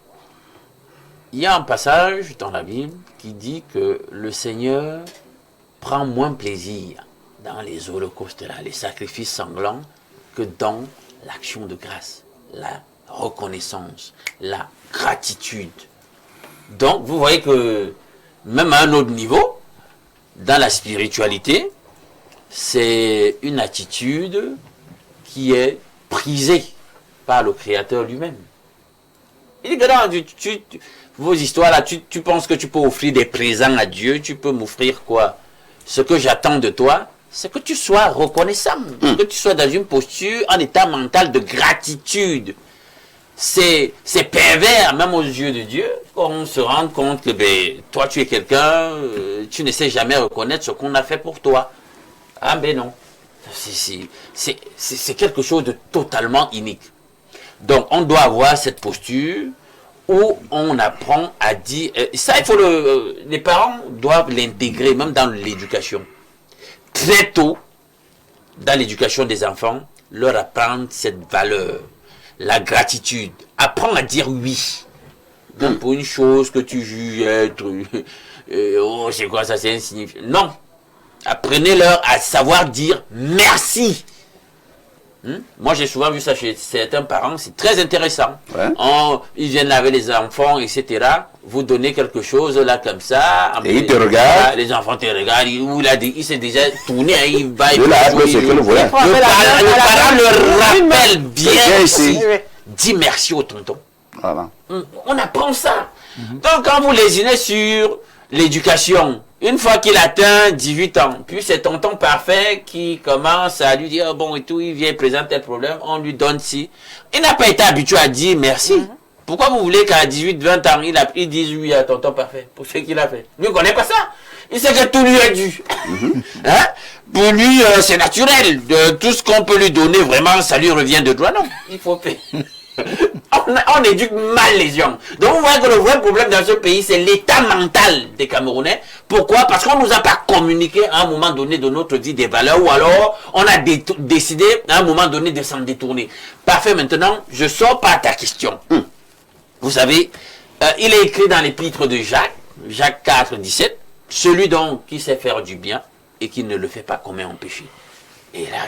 Il y a un passage dans la Bible qui dit que le Seigneur prend moins plaisir dans les holocaustes, là, les sacrifices sanglants, que dans l'action de grâce, la reconnaissance, la gratitude. Donc, vous voyez que même à un autre niveau, dans la spiritualité, c'est une attitude qui est prisée par le Créateur lui-même. Il dit que non, vos histoires là, tu penses que tu peux offrir des présents à Dieu, tu peux m'offrir quoi? Ce que j'attends de toi, c'est que tu sois reconnaissant, que tu sois dans une posture, un état mental de gratitude. C'est pervers, même aux yeux de Dieu, qu'on se rende compte que toi tu es quelqu'un, tu ne sais jamais reconnaître ce qu'on a fait pour toi. Ah ben non, c'est quelque chose de totalement unique. Donc on doit avoir cette posture où on apprend à dire, ça il faut les parents doivent l'intégrer même dans l'éducation. Très tôt, dans l'éducation des enfants, leur apprendre cette valeur, la gratitude. Apprends à dire oui. Donc pour une chose que tu juges être, oh c'est quoi ça, c'est insignifiant. Non. Apprenez-leur à savoir dire merci. Moi j'ai souvent vu ça chez certains parents, c'est très intéressant. Ouais. Ils viennent avec les enfants, etc. Vous donnez quelque chose là comme ça. Et ils te regardent. Les enfants te regardent. Il s'est déjà tourné, il va. Il a appelé ce que le voilà. Le parent le rappelle bien ici. Oui. Dis merci au tonton. Voilà. On apprend ça. Donc quand vous lésinez sur l'éducation, une fois qu'il atteint 18 ans, puis c'est tonton parfait qui commence à lui dire bon et tout, il vient présenter tel problème, on lui donne ci. Il n'a pas été habitué à dire merci. Pourquoi vous voulez qu'à 18-20 ans, il dise oui à tonton parfait pour ce qu'il a fait? Lui ne connaît pas ça. Il sait que tout lui est dû. Hein? Pour lui, c'est naturel. Tout ce qu'on peut lui donner, vraiment, ça lui revient de droit. Non, il faut faire. On éduque mal les gens. Donc vous voyez que le vrai problème dans ce pays, c'est l'état mental des Camerounais. Pourquoi? Parce qu'on ne nous a pas communiqué à un moment donné de notre vie des valeurs, ou alors on a décidé à un moment donné de s'en détourner. Parfait, maintenant, je sors par ta question. Vous savez, il est écrit dans l'épître de Jacques 4, 17, celui donc qui sait faire du bien et qui ne le fait pas commet un péché. Et là,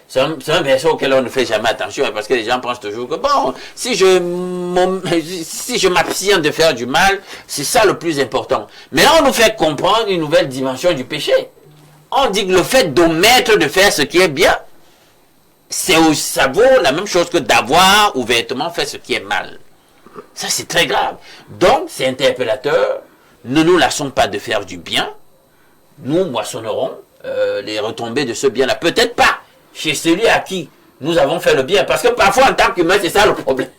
c'est un verset auquel on ne fait jamais attention, parce que les gens pensent toujours que bon, si je m'abstiens de faire du mal, c'est ça le plus important. Mais là, on nous fait comprendre une nouvelle dimension du péché. On dit que le fait d'omettre de faire ce qui est bien, ça vaut la même chose que d'avoir ouvertement fait ce qui est mal. Ça, c'est très grave. Donc, c'est interpellateur. Ne nous lassons pas de faire du bien. Nous moissonnerons les retombées de ce bien-là. Peut-être pas chez celui à qui nous avons fait le bien. Parce que parfois, en tant qu'humain, c'est ça le problème.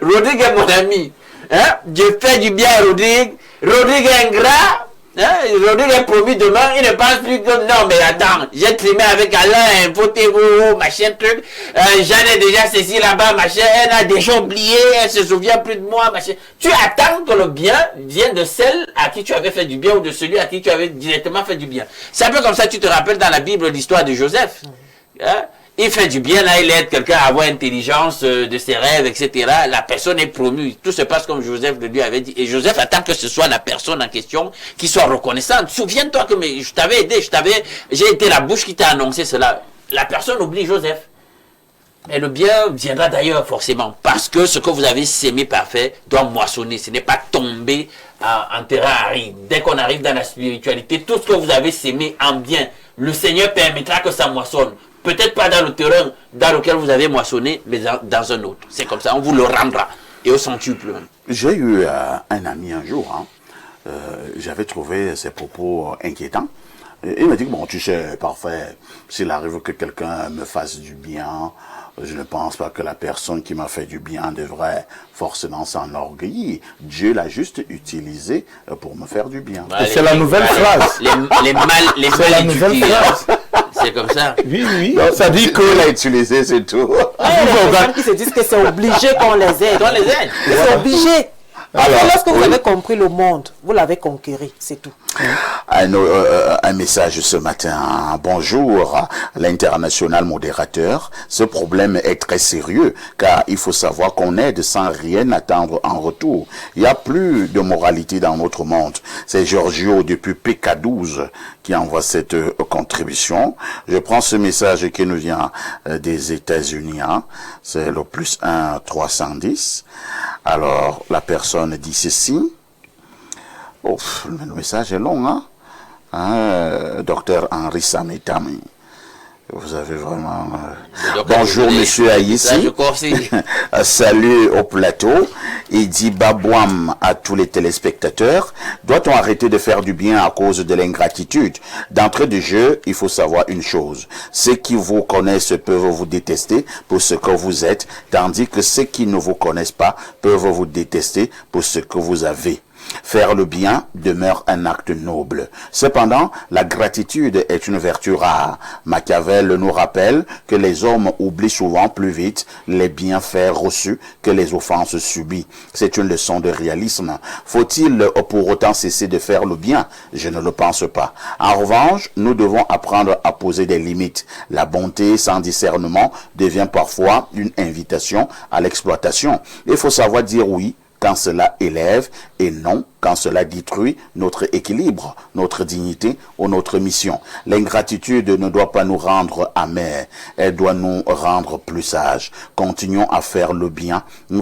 Rodrigue est mon ami. Je fais du bien à Rodrigue. Rodrigue est ingrat. Rodrigue est promis demain. Il ne pense plus que non, mais attends, j'ai trimé avec Alain, votez-vous, machin truc. J'en ai déjà ceci là-bas, machin. Elle a déjà oublié, elle se souvient plus de moi, machin. Tu attends que le bien vienne de celle à qui tu avais fait du bien ou de celui à qui tu avais directement fait du bien. C'est un peu comme ça, tu te rappelles dans la Bible l'histoire de Joseph. Il fait du bien, là, il aide quelqu'un à avoir intelligence de ses rêves, etc. La personne est promue. Tout se passe comme Joseph le lui avait dit. Et Joseph attend que ce soit la personne en question qui soit reconnaissante. Souviens-toi que je t'avais aidé, j'ai été la bouche qui t'a annoncé cela. La personne oublie Joseph. Et le bien viendra d'ailleurs forcément. Parce que ce que vous avez sémé parfait doit moissonner. Ce n'est pas tomber en terrain aride. Dès qu'on arrive dans la spiritualité, tout ce que vous avez sémé en bien, le Seigneur permettra que ça moissonne. Peut-être pas dans le terrain dans lequel vous avez moissonné, mais dans un autre. C'est comme ça, on vous le rendra. Et au centuple. J'ai eu un ami un jour, j'avais trouvé ses propos inquiétants. Il m'a dit que bon, tu sais, parfait, s'il arrive que quelqu'un me fasse du bien, je ne pense pas que la personne qui m'a fait du bien devrait forcément s'enorgueillir. Dieu l'a juste utilisé pour me faire du bien. Et c'est la nouvelle phrase. Les mal C'est la nouvelle éduqués. phrase. C'est comme ça. Oui, oui. Donc, ça dit que l'a utilisé, c'est tout. Oui, il y a des personnes qui se disent que c'est obligé qu'on les aide. Dans les aides. C'est obligé. Alors, Lorsque vous oui. avez compris le monde, vous l'avez conquéri, c'est tout. Un message ce matin. Bonjour à l'international modérateur. Ce problème est très sérieux car il faut savoir qu'on aide sans rien attendre en retour. Il n'y a plus de moralité dans notre monde. C'est Giorgio depuis PK12 qui envoie cette contribution. Je prends ce message qui nous vient des États-Unis. Hein. C'est le plus 1 310. Alors, la personne dit ceci. Oh, le message est long, hein? Docteur Henri Sametami. Vous avez vraiment... Bonjour, monsieur Aïssi. Salut au plateau. Il dit babouam à tous les téléspectateurs. Doit-on arrêter de faire du bien à cause de l'ingratitude? D'entrée de jeu, il faut savoir une chose. Ceux qui vous connaissent peuvent vous détester pour ce que vous êtes, tandis que ceux qui ne vous connaissent pas peuvent vous détester pour ce que vous avez. Faire le bien demeure un acte noble. Cependant, la gratitude est une vertu rare. Machiavel nous rappelle que les hommes oublient souvent plus vite les bienfaits reçus que les offenses subies. C'est une leçon de réalisme. Faut-il pour autant cesser de faire le bien? Je ne le pense pas. En revanche, nous devons apprendre à poser des limites. La bonté sans discernement devient parfois une invitation à l'exploitation. Il faut savoir dire oui quand cela élève et non quand cela détruit notre équilibre, notre dignité ou notre mission. L'ingratitude ne doit pas nous rendre amers, elle doit nous rendre plus sages. Continuons à faire le bien, nous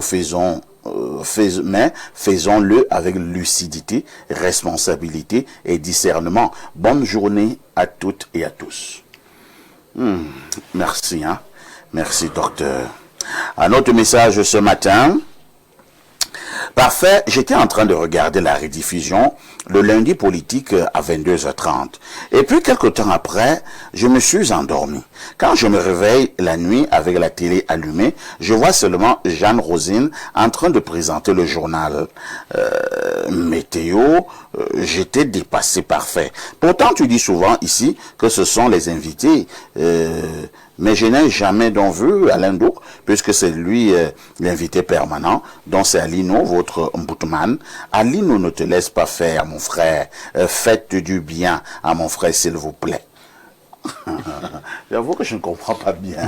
mais faisons-le avec lucidité, responsabilité et discernement. Bonne journée à toutes et à tous. Merci, hein? Merci, docteur. Un autre message ce matin. Parfait, j'étais en train de regarder la rediffusion le lundi politique à 22h30. Et puis quelque temps après, je me suis endormi. Quand je me réveille la nuit avec la télé allumée, je vois seulement Jeanne Rosine en train de présenter le journal météo. J'étais dépassé parfait. Pourtant, tu dis souvent ici que ce sont les invités. Mais je n'ai jamais donc vu Alain Douk, puisque c'est lui l'invité permanent, donc c'est Alino, votre ombudsman. Alino, ne te laisse pas faire, mon frère. Faites du bien à mon frère, s'il vous plaît. J'avoue que je ne comprends pas bien.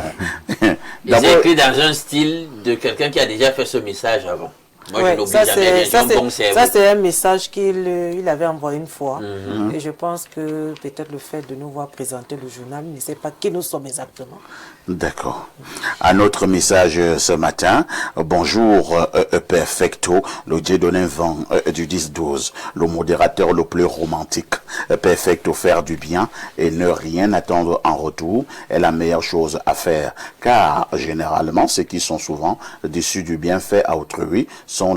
C'est écrit dans un style de quelqu'un qui a déjà fait ce message avant. Moi, je n'oublie jamais, ça, c'est un message qu'il avait envoyé une fois. Et je pense que peut-être le fait de nous voir présenter le journal, il ne sait pas qui nous sommes exactement. D'accord. Un autre message ce matin. Bonjour, Perfecto, le Dieudonné Vent du 10-12, le modérateur le plus romantique. Perfecto, faire du bien et ne rien attendre en retour est la meilleure chose à faire. Car, généralement, ceux qui sont souvent déçus du bienfait à autrui sont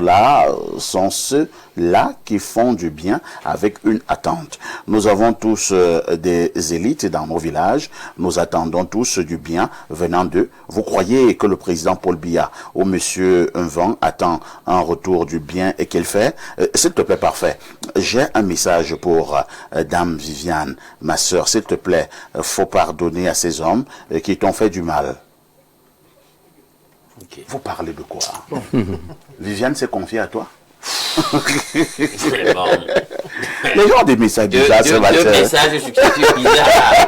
ceux-là qui font du bien avec une attente. Nous avons tous des élites dans nos villages. Nous attendons tous du bien venant d'eux. Vous croyez que le président Paul Biya ou monsieur Nvan attend un retour du bien et qu'il fait? S'il te plaît, parfait. J'ai un message pour Dame Viviane, ma sœur. S'il te plaît, faut pardonner à ces hommes qui t'ont fait du mal. Okay. Vous parlez de quoi? Viviane s'est confiée à toi? C'est bon. Les gens ont des messages bizarres ce matin. Deux messages successifs bizarres.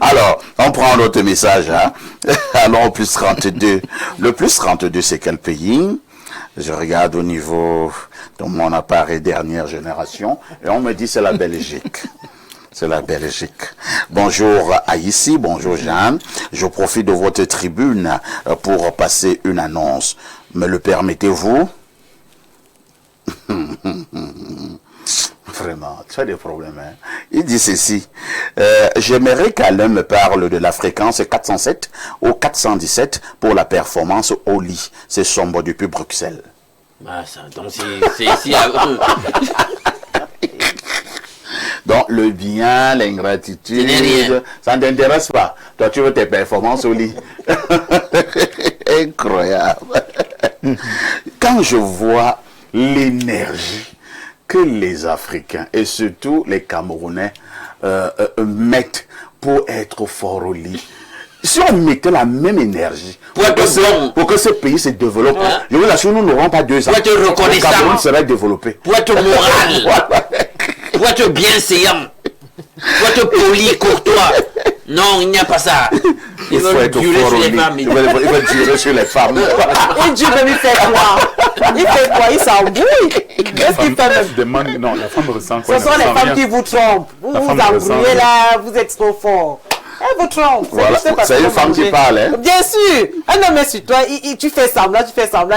Alors, on prend l'autre message. Hein? Allons au plus 32. Le plus 32, c'est quel pays? Je regarde au niveau de mon appareil dernière génération et on me dit c'est la Belgique. C'est la Belgique. Bonjour Aïssi, bonjour Jeanne. Je profite de votre tribune pour passer une annonce. Me le permettez-vous? Vraiment, tu as des problèmes. Hein? Il dit ceci. J'aimerais qu'Alain me parle de la fréquence 407 ou 417 pour la performance au lit. C'est sombre depuis Bruxelles. Ah, ça, donc c'est ici à eux. Donc, le bien, l'ingratitude, ça ne t'intéresse pas. Toi, tu veux tes performances au lit. Incroyable. Quand je vois l'énergie que les Africains, et surtout les Camerounais, mettent pour être forts au lit, Si on mettait la même énergie Pour être pour que ce pays se développe, je vous assure, nous n'aurons pas 2 ans. Pour être Le reconnaissant. Cameroun serait développé. Pour être moral. Pour être bienséant. Pour être poli, courtois. Non, il n'y a pas ça. Il faut être durer fort sur au les lit. femmes. Il faut durer sur les femmes. Et Dieu même il fait quoi? Il fait quoi? Il s'embrouille. Qu'est-ce qu'il fait même? Non, la femme ressent quoi? Ce sont les femmes qui vous trompent. Vous La vous femme ressent embrouillez rien. là, vous êtes trop fort. Elle vous trompe. Voilà, juste parce c'est que une vous femme qui mangez. parle, hein. Bien sûr. Un homme est sur toi, tu fais semblant,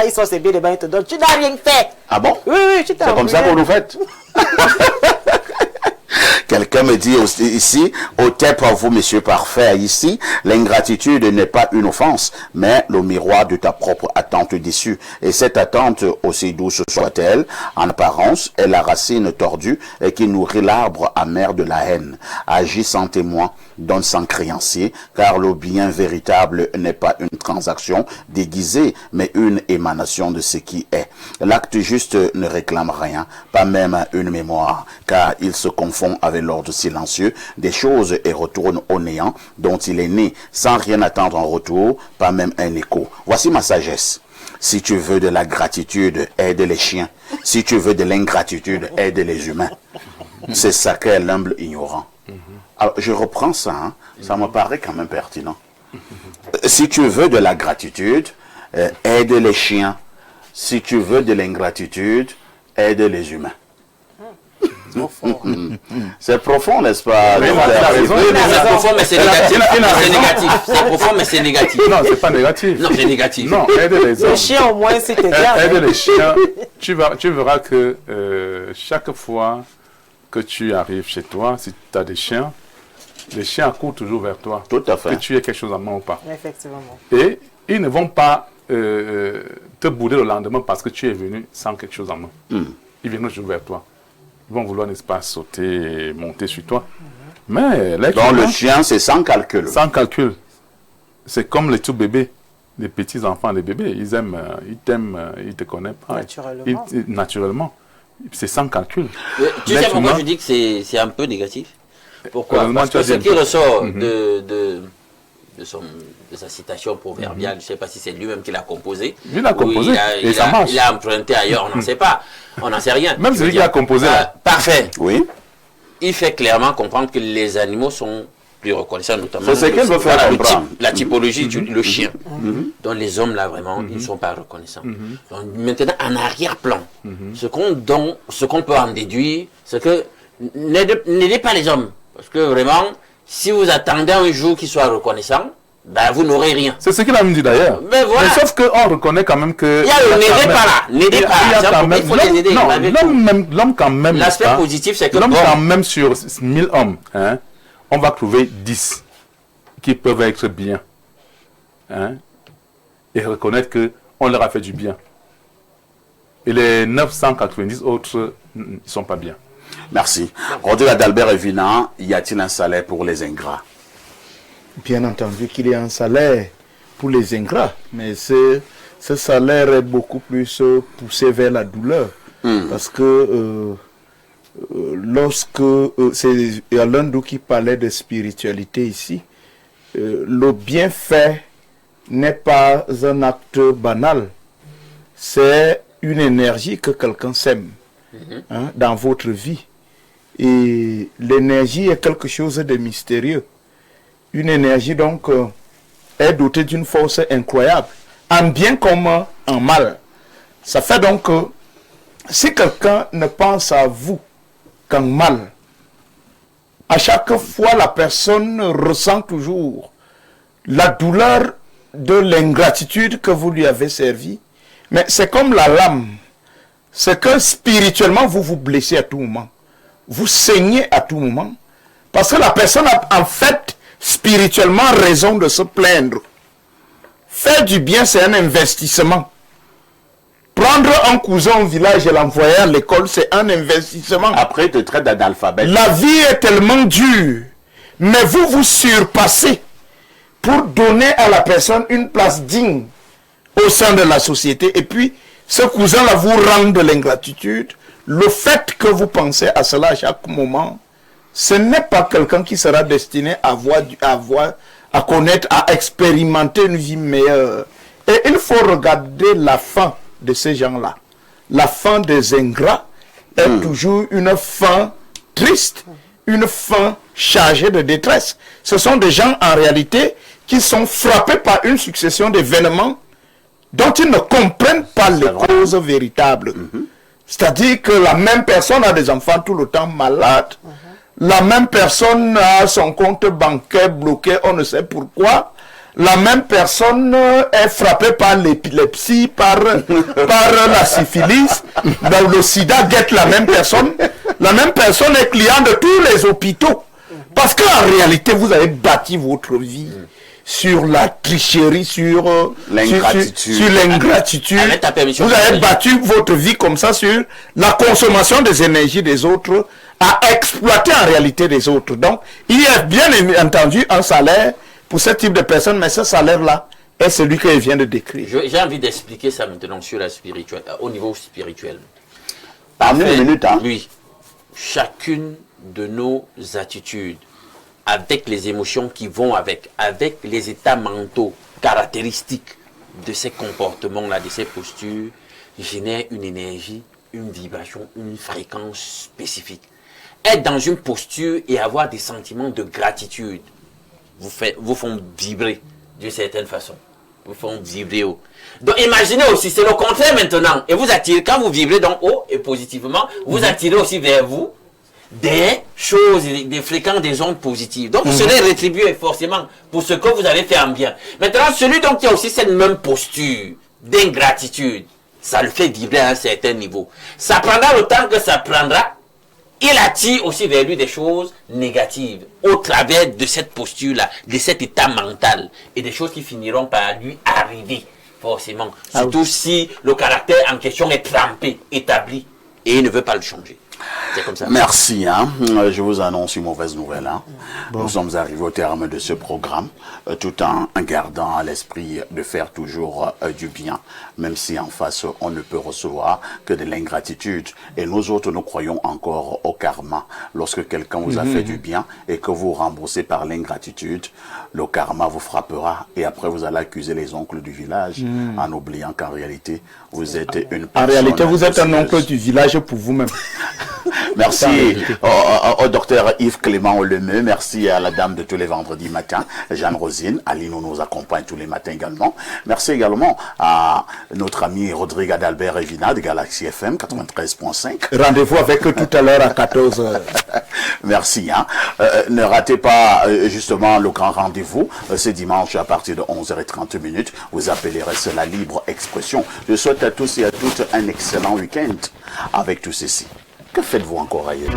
il sort ses billes de bain, il te donne. Tu n'as rien fait. Ah bon? Oui, tu t'es C'est comme ça que vous nous faites. Quelqu'un me dit aussi, ici, au tête pour vous, monsieur parfait, ici, l'ingratitude n'est pas une offense, mais le miroir de ta propre attente déçue. Et cette attente, aussi douce soit-elle, en apparence, est la racine tordue et qui nourrit l'arbre amer de la haine. Agis sans témoin, donne sans créancier, car le bien véritable n'est pas une transaction déguisée, mais une émanation de ce qui est. L'acte juste ne réclame rien, pas même une mémoire, car il se confond avec l'ordre silencieux des choses et retourne au néant dont il est né, sans rien attendre en retour, pas même un écho. Voici ma sagesse. Si tu veux de la gratitude, aide les chiens. Si tu veux de l'ingratitude, aide les humains. C'est ça qu'est l'humble ignorant. Alors, je reprends ça, hein. Ça me paraît quand même pertinent. Si tu veux de la gratitude, aide les chiens. Si tu veux de l'ingratitude, aide les humains. C'est profond, n'est-ce pas? Mais il a raison. C'est profond, mais c'est négatif. C'est négatif. C'est profond, mais c'est négatif. Non, c'est pas négatif. Non, c'est négatif. Non, aide les hommes. Le chien au moins c'était Aide bien. les chiens. Tu verras que chaque fois que tu arrives chez toi, si tu as des chiens, les chiens accourent toujours vers toi. Tout à fait. Que tu aies quelque chose en main ou pas. Effectivement. Et ils ne vont pas te bouder le lendemain parce que tu es venu sans quelque chose en main. Ils viennent toujours vers toi. Ils vont vouloir, n'est-ce pas, sauter et monter sur toi. Mais Donc le chien, c'est sans calcul. sans calcul. C'est comme les tout bébés, les petits enfants, les bébés. Ils aiment, ils t'aiment, ils te connaissent pas. Naturellement. Naturellement. C'est sans calcul. Tu sais L'être pourquoi humain- je dis que c'est un peu négatif? Pourquoi? Heureusement, Parce tu as que ce dit qui un peu. ressort de sa citation proverbiale, je ne sais pas si c'est lui-même qui l'a composé. Il l'a ou composé, et ça marche. Il a emprunté ailleurs, on n'en sait pas. On n'en sait rien. Même Je veux celui qui dire, a composé, là. parfait. Oui. Il fait clairement comprendre que les animaux sont plus reconnaissants, notamment C'est ce qu'il veut faire voilà, comprendre. la typologie le chien. Donc les hommes, là, vraiment, ils ne sont pas reconnaissants. Donc, maintenant, en arrière-plan, ce qu'on peut en déduire, c'est que n'aidez pas les hommes. Parce que vraiment, si vous attendez un jour qu'ils soient reconnaissants, ben, vous n'aurez rien. C'est ce qu'il a même dit d'ailleurs. Mais voilà. Mais sauf qu'on reconnaît quand même que... Il y a le n'aidez pas là. N'aidez pas Il y a là. quand même... Il faut les aider. Non, malgré tout. l'homme quand même... L'aspect n'est-ce pas, positif, c'est que l'homme bon, quand même sur 1000 hommes, hein, on va trouver 10 qui peuvent être bien. Hein, et reconnaître qu'on leur a fait du bien. Et les 990 autres, ils ne sont pas bien. Merci. Rodrigue d'Albert Evina, y a-t-il un salaire pour les ingrats? Bien entendu qu'il y a un salaire pour les ingrats, mais ce salaire est beaucoup plus poussé vers la douleur. Parce que lorsque il y a l'un d'eux qui parlait de spiritualité ici, le bienfait n'est pas un acte banal, c'est une énergie que quelqu'un sème dans votre vie. Et l'énergie est quelque chose de mystérieux. Une énergie donc est dotée d'une force incroyable, en bien comme en mal. Ça fait donc que si quelqu'un ne pense à vous qu'en mal, à chaque fois la personne ressent toujours la douleur de l'ingratitude que vous lui avez servi. Mais c'est comme la lame, c'est que spirituellement vous vous blessez à tout moment, vous saignez à tout moment, parce que la personne a en fait spirituellement raison de se plaindre. Faire du bien, c'est un investissement. Prendre un cousin au village et l'envoyer à l'école, c'est un investissement. Après, il te traite d'analphabète. La vie est tellement dure, mais vous vous surpassez pour donner à la personne une place digne au sein de la société. Et puis, ce cousin-là vous rend de l'ingratitude. Le fait que vous pensez à cela à chaque moment, ce n'est pas quelqu'un qui sera destiné à à connaître, à expérimenter une vie meilleure. Et il faut regarder la fin de ces gens-là. La fin des ingrats est toujours une fin triste, une fin chargée de détresse. Ce sont des gens en réalité qui sont frappés par une succession d'événements dont ils ne comprennent pas les causes véritables. C'est-à-dire que la même personne a des enfants tout le temps malades. La même personne a son compte bancaire bloqué, on ne sait pourquoi. La même personne est frappée par l'épilepsie, par la syphilis. Le sida guette la même personne. La même personne est client de tous les hôpitaux. Parce qu'en réalité, vous avez bâti votre vie sur la tricherie, sur l'ingratitude. Vous avez battu votre vie comme ça sur la consommation des énergies des autres, à exploiter en réalité les autres. Donc, il y a bien entendu un salaire pour ce type de personnes, mais ce salaire-là est celui que je viens de décrire. J'ai envie d'expliquer ça maintenant sur la spirituelle, au niveau spirituel. Parmi les minutes, hein? Oui. Chacune de nos attitudes, avec les émotions qui vont avec les états mentaux caractéristiques de ces comportements-là, de ces postures, génère une énergie, une vibration, une fréquence spécifique. Être dans une posture et avoir des sentiments de gratitude vous font vibrer d'une certaine façon. Vous font vibrer haut. Donc imaginez aussi, c'est le contraire maintenant. Et vous attirez, quand vous vibrez donc haut et positivement, vous attirez aussi vers vous des choses, des fréquences, des ondes positives. Donc vous serez rétribué forcément pour ce que vous avez fait en bien. Maintenant, celui donc qui a aussi cette même posture d'ingratitude, ça le fait vibrer à un certain niveau. Ça prendra le temps que ça prendra. Il attire aussi vers lui des choses négatives au travers de cette posture-là, de cet état mental et des choses qui finiront par lui arriver forcément. Surtout si le caractère en question est trempé, établi et il ne veut pas le changer. C'est comme ça. Merci. Je vous annonce une mauvaise nouvelle. Nous sommes arrivés au terme de ce programme, tout en gardant à l'esprit de faire toujours du bien, même si en face on ne peut recevoir que de l'ingratitude. Et nous autres, nous croyons encore au karma. Lorsque quelqu'un vous a fait du bien et que vous remboursez par l'ingratitude, le karma vous frappera et après vous allez accuser les oncles du village en oubliant qu'en réalité vous êtes une personne. En réalité, vous êtes un oncle du village pour vous-même. Merci au docteur Yves Clément Lemeux, merci à la dame de tous les vendredis matins, Jeanne Rosine, Aline nous accompagne tous les matins également. Merci également à notre ami Rodrigue Adalbert Evina de Galaxy FM 93.5. Rendez-vous avec eux tout à l'heure à 14h. Merci. Ne ratez pas justement le grand rendez-vous ce dimanche à partir de 11h30. Vous appellerez cela libre expression. Je souhaite à tous et à toutes un excellent week-end avec tout ceci. Que faites-vous encore ailleurs?